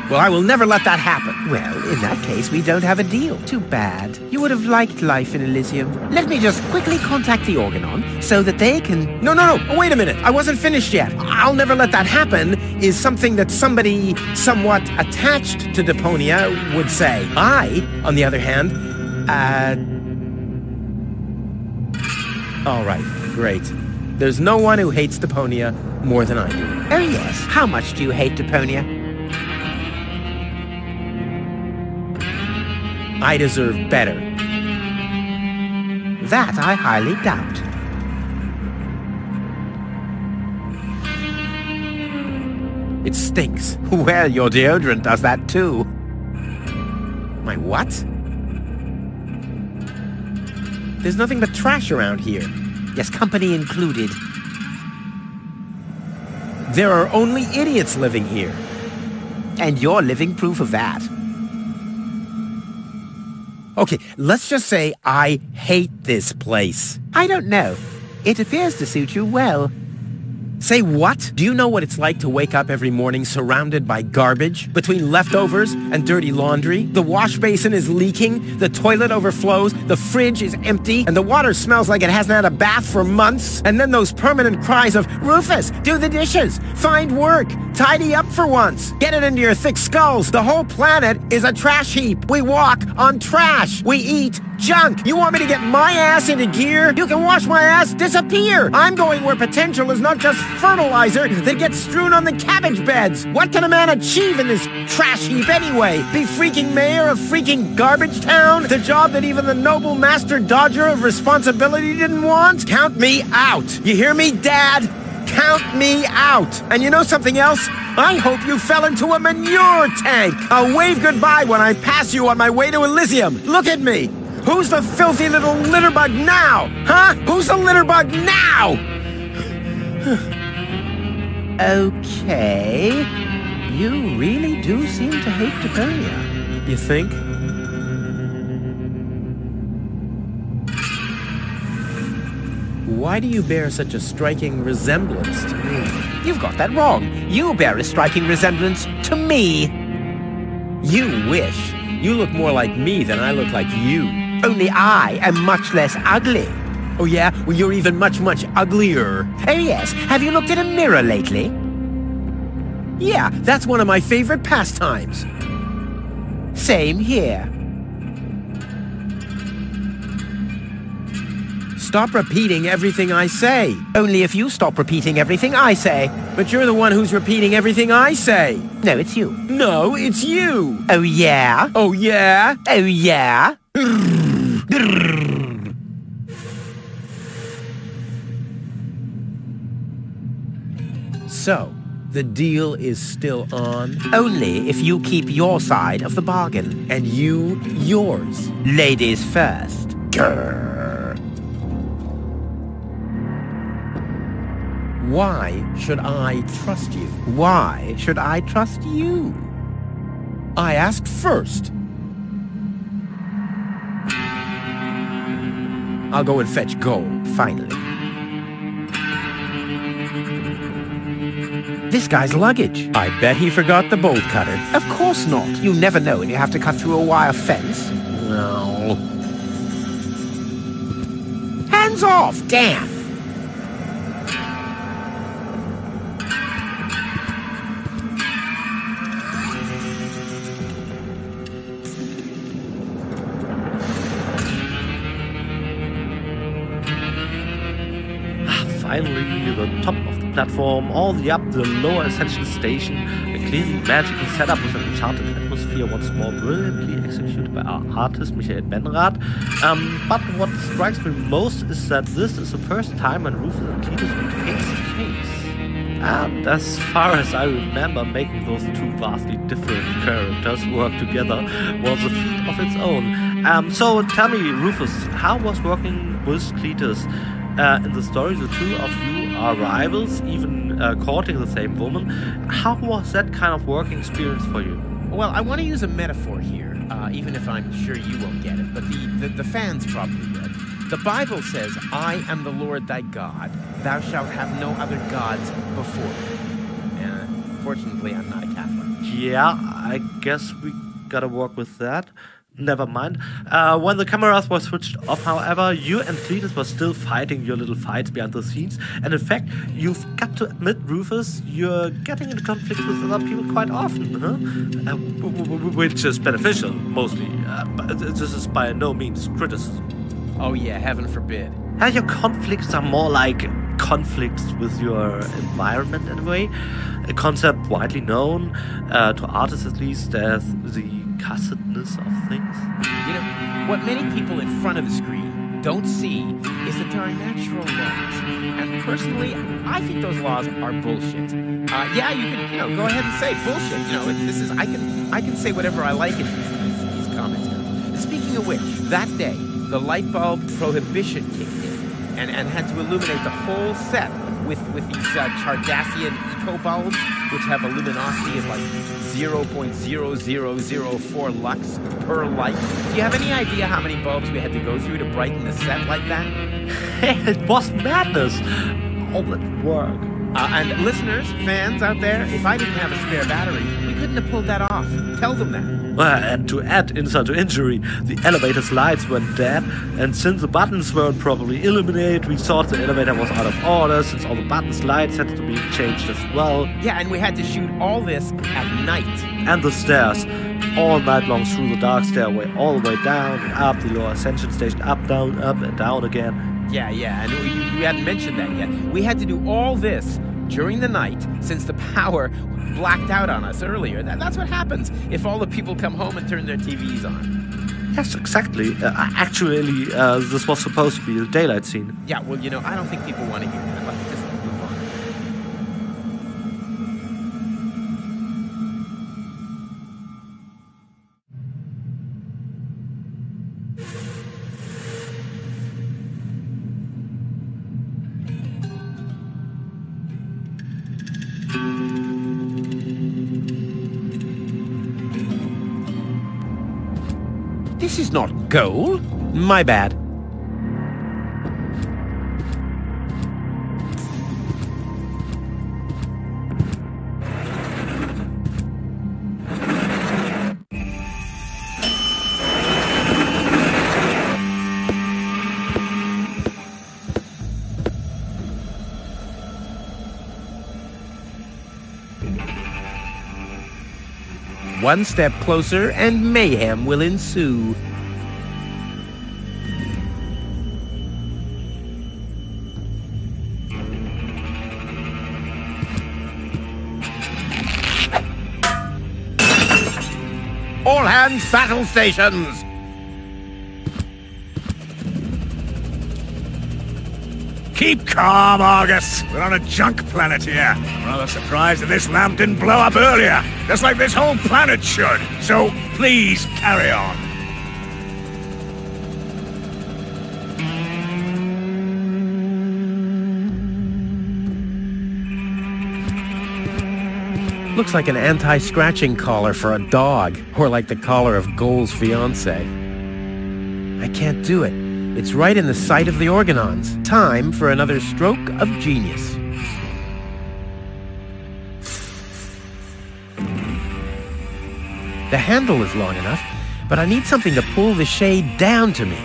Well, I will never let that happen. Well, in that case, we don't have a deal. Too bad. You would have liked life in Elysium. Let me just quickly contact the Organon so that they can... No, wait a minute. I wasn't finished yet. I'll never let that happen is something that somebody somewhat attached to Deponia would say. I, on the other hand, All right, great. There's no one who hates Deponia more than I do. Oh yes, how much do you hate Deponia? I deserve better. That I highly doubt. It stinks. Well, your deodorant does that too. My what? There's nothing but trash around here. Yes, company included. There are only idiots living here. And you're living proof of that. Okay, let's just say I hate this place. I don't know. It appears to suit you well. Say what? Do you know what it's like to wake up every morning surrounded by garbage? Between leftovers and dirty laundry? The wash basin is leaking, the toilet overflows, the fridge is empty, and the water smells like it hasn't had a bath for months. And then those permanent cries of, Rufus, do the dishes, find work, tidy up for once, get it into your thick skulls. The whole planet is a trash heap. We walk on trash. We eat junk. You want me to get my ass into gear? You can watch my ass disappear. I'm going where potential is not just fertilizer that gets strewn on the cabbage beds. What can a man achieve in this trash heap anyway? Be freaking mayor of freaking garbage town? The job that even the noble master dodger of responsibility didn't want? Count me out. You hear me, Dad? Count me out. And you know something else? I hope you fell into a manure tank. I'll wave goodbye when I pass you on my way to Elysium. Look at me. Who's the filthy little litterbug now? Huh? Who's the litterbug now? Okay. You really do seem to hate Deponia. You think? Why do you bear such a striking resemblance to me? You've got that wrong. You bear a striking resemblance to me. You wish. You look more like me than I look like you. Only I am much less ugly. Oh yeah? Well, you're even much, much uglier. Oh yes. Have you looked at a mirror lately? Yeah, that's one of my favorite pastimes. Same here. Stop repeating everything I say. Only if you stop repeating everything I say. But you're the one who's repeating everything I say. No, it's you. No, it's you. Oh, yeah? Oh, yeah? Oh, yeah? So, the deal is still on? Only if you keep your side of the bargain. And you, yours. Ladies first. Grrr. Why should I trust you? Why should I trust you? I asked first. I'll go and fetch gold, finally. This guy's luggage. I bet he forgot the bolt cutter. Of course not. You never know when you have to cut through a wire fence. No. Hands off, damn! Finally, the top of the platform, all the way up the lower Ascension station, a clean, magical setup with an enchanted atmosphere, once more brilliantly executed by our artist Michael Benrath. But what strikes me most is that this is the first time when Rufus and Cletus went face to face. And as far as I remember, making those two vastly different characters work together was a feat of its own. So tell me, Rufus, how was working with Cletus? In the story, the two of you are rivals, even courting the same woman. How was that kind of working experience for you? Well, I want to use a metaphor here, even if I'm sure you won't get it, but the fans probably would. The Bible says, I am the Lord thy God. Thou shalt have no other gods before me. Fortunately, I'm not a Catholic. Yeah, I guess we gotta work with that. Never mind. When the cameras were switched off, however, you and Cletus were still fighting your little fights behind the scenes. And in fact, you've got to admit, Rufus, you're getting into conflicts with other people quite often, huh? Which is beneficial, mostly. But this is by no means criticism. Oh yeah, heaven forbid. Your conflicts are more like conflicts with your environment in a way. A concept widely known, to artists at least, as the cussedness of things. You know, what many people in front of the screen don't see is that there are natural laws. And personally, I think those laws are bullshit. Yeah, you can, go ahead and say bullshit. This is, I can say whatever I like in these comments. Speaking of which, that day, the light bulb prohibition kicked in and had to illuminate the whole set with these Chardassian eco bulbs, which have a luminosity of like 0.0004 lux per light. Do you have any idea how many bulbs we had to go through to brighten the set like that? It was madness. All that work. And listeners, fans out there, if I didn't have a spare battery, we couldn't have pulled that off. Tell them that. And to add insult to injury, the elevator's lights went dead, and since the buttons weren't properly illuminated, we thought the elevator was out of order, since all the buttons' lights had to be changed as well. Yeah, and we had to shoot all this at night. And the stairs, all night long through the dark stairway, all the way down and up the lower Ascension station, up and down again. Yeah, and we hadn't mentioned that yet. We had to do all this during the night, since the power blacked out on us earlier. That's what happens if all the people come home and turn their TVs on. Yes, exactly. Actually, this was supposed to be a daylight scene. Yeah, well, you know, I don't think people want to hear that. Let's just move on. This is not gold. My bad. One step closer and mayhem will ensue. All hands, battle stations! Keep calm, Argus. We're on a junk planet here. I'm rather surprised that this lamp didn't blow up earlier, just like this whole planet should. So, please, carry on. Looks like an anti-scratching collar for a dog, or like the collar of Goal's fiancé. I can't do it. It's right in the sight of the organons. Time for another stroke of genius. The handle is long enough, but I need something to pull the shade down to me.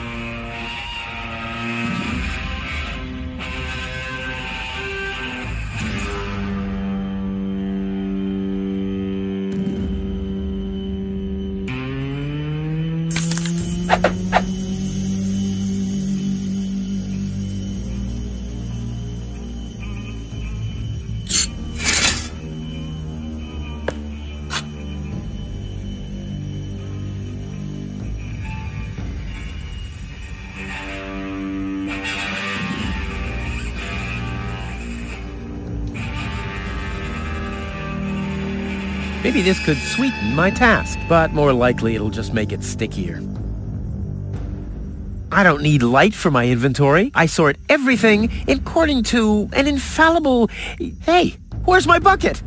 Maybe this could sweeten my task, but more likely it'll just make it stickier. I don't need light for my inventory. I sort everything according to an infallible... Hey, where's my bucket?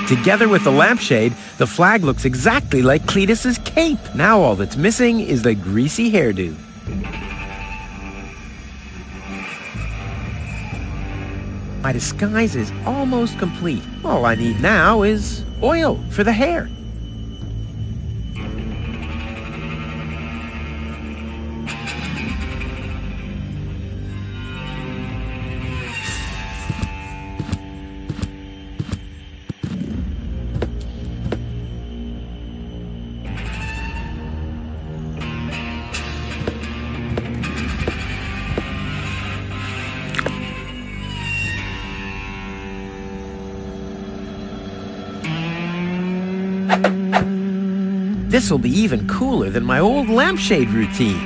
Together with the lampshade, the flag looks exactly like Cletus's cape. Now all that's missing is the greasy hairdo. My disguise is almost complete. All I need now is oil for the hair. This'll be even cooler than my old lampshade routine.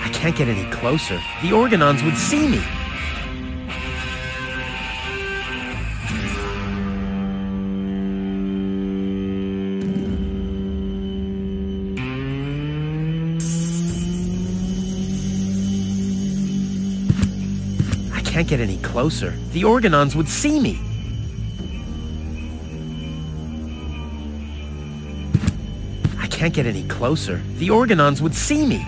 I can't get any closer. The organons would see me. Can't get any closer. The organons would see me. I can't get any closer. The organons would see me.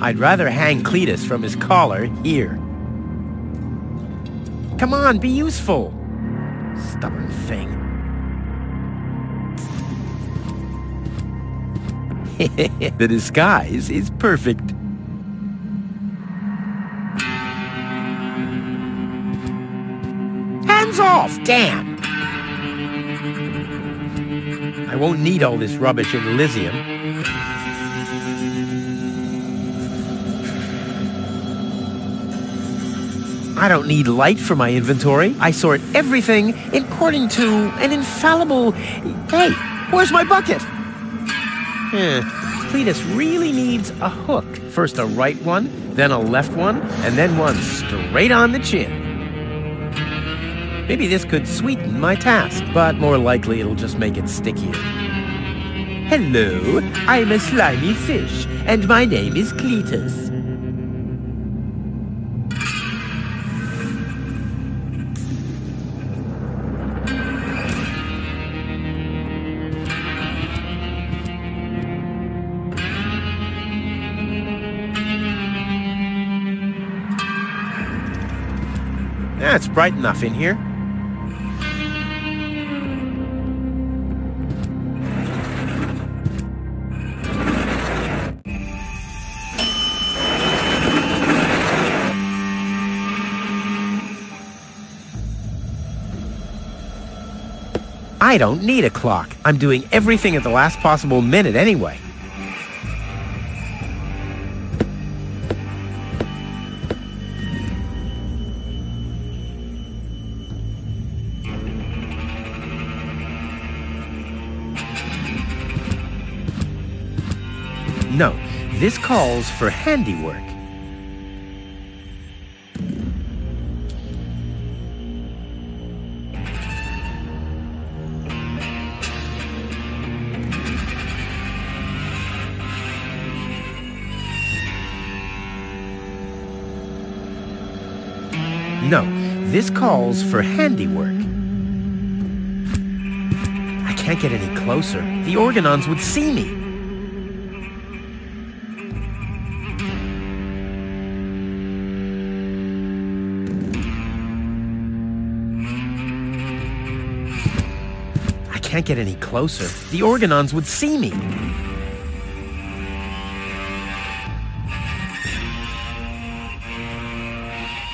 I'd rather hang Cletus from his collar here. Come on, be useful. Stubborn thing. The disguise is perfect. Hands off, damn! I won't need all this rubbish in Elysium. I don't need light for my inventory. I sort everything according to an infallible... Hey, where's my bucket? Cletus really needs a hook. First a right one, then a left one, and then one straight on the chin. Maybe this could sweeten my task, but more likely it'll just make it stickier. Hello, I'm a slimy fish, and my name is Cletus. It's bright enough in here. I don't need a clock. I'm doing everything at the last possible minute anyway. No, this calls for handiwork. No, this calls for handiwork. I can't get any closer. The Organons would see me. I can't get any closer. The Organons would see me.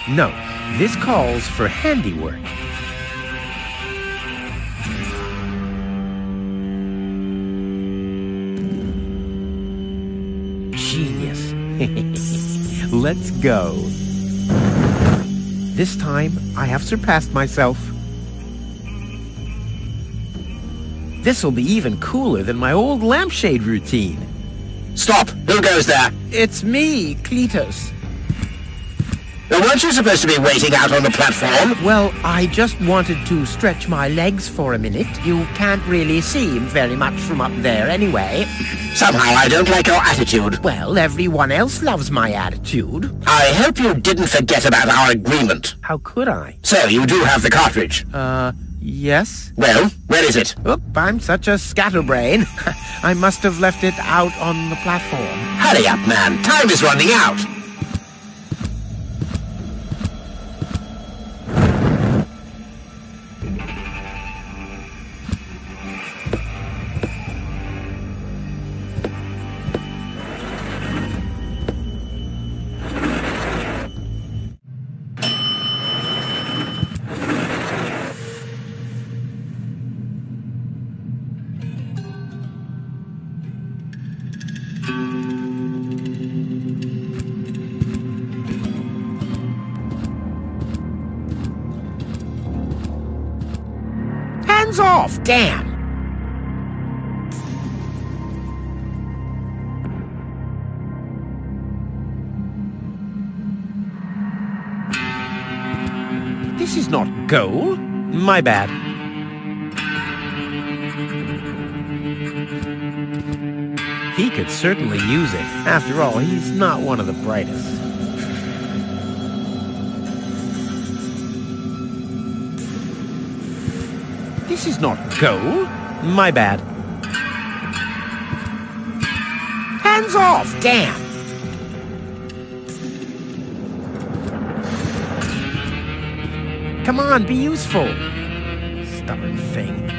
No, this calls for handiwork. Genius. Let's go. This time, I have surpassed myself. This'll be even cooler than my old lampshade routine. Stop! Who goes there? It's me, Cletus. Now, weren't you supposed to be waiting out on the platform? Well, I just wanted to stretch my legs for a minute. You can't really see very much from up there anyway. Somehow I don't like your attitude. Well, everyone else loves my attitude. I hope you didn't forget about our agreement. How could I? So, you do have the cartridge? Yes? Well, where is it? Oop, I'm such a scatterbrain. I must have left it out on the platform. Hurry up, man. Time is running out. Hands off, damn! This is not gold. My bad. He could certainly use it. After all, he's not one of the brightest. This is not gold. My bad. Hands off, damn! Come on, be useful. Stubborn thing.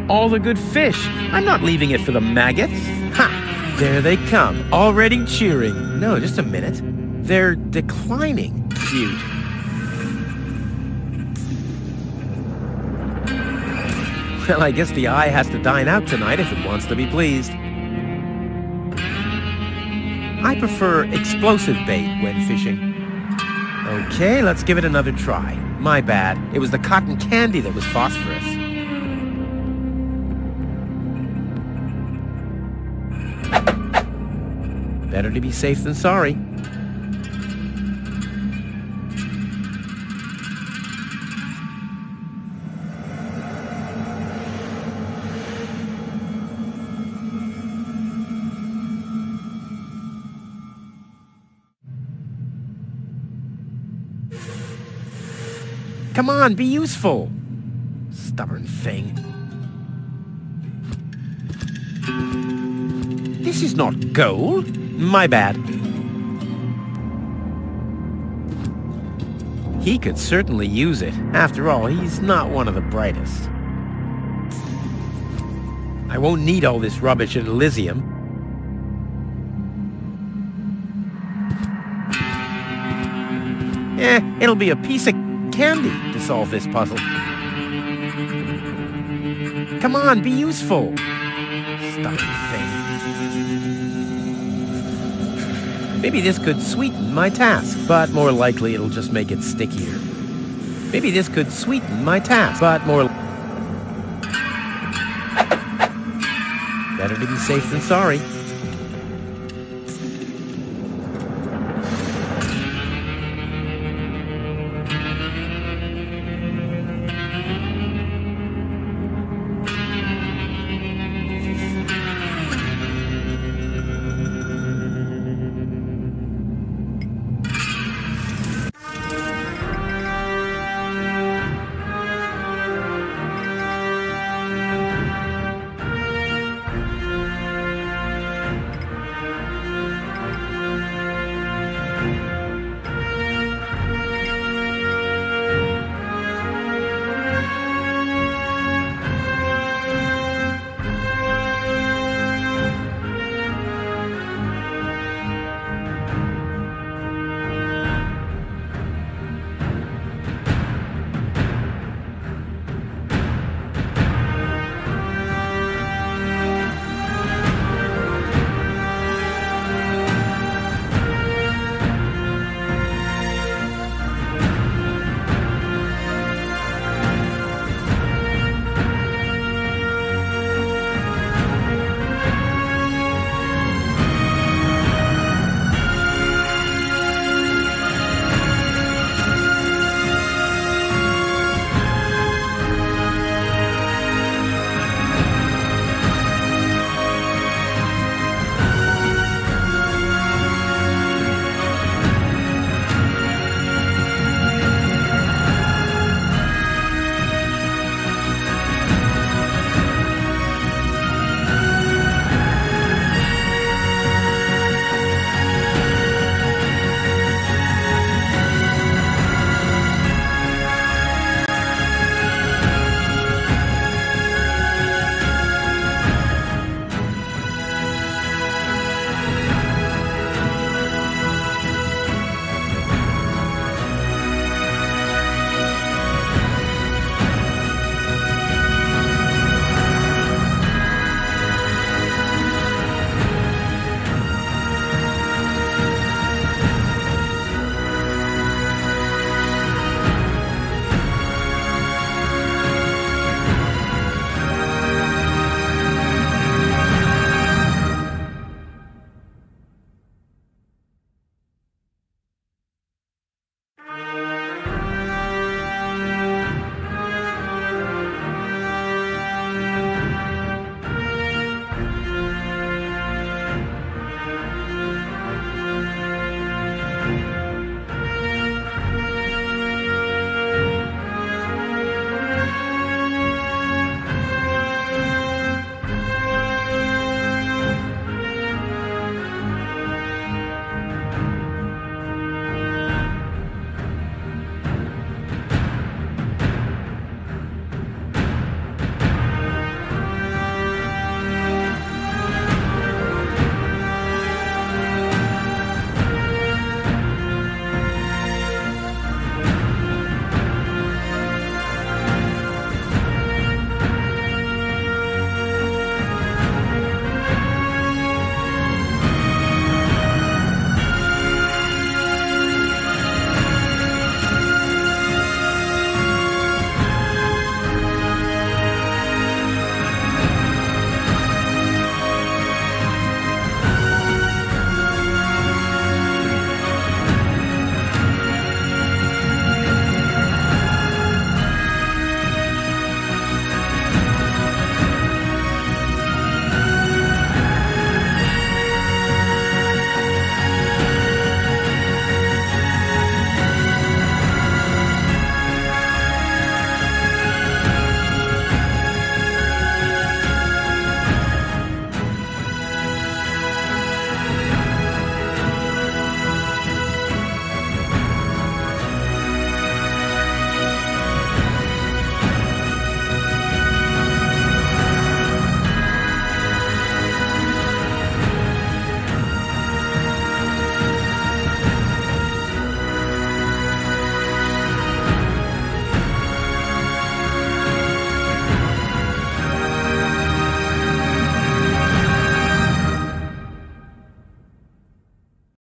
All the good fish. I'm not leaving it for the maggots. Ha! There they come, already cheering. No, just a minute. They're declining. Cute. Well, I guess the eye has to dine out tonight if it wants to be pleased. I prefer explosive bait when fishing. Okay, let's give it another try. My bad. It was the cotton candy that was phosphorus. Better to be safe than sorry. Come on, be useful. Stubborn thing. This is not gold. My bad. He could certainly use it. After all, he's not one of the brightest. I won't need all this rubbish at Elysium. It'll be a piece of candy to solve this puzzle. Come on, be useful. Stubborn thing. Maybe this could sweeten my task, but more likely it'll just make it stickier. Maybe this could sweeten my task, but more... Better to be safe than sorry.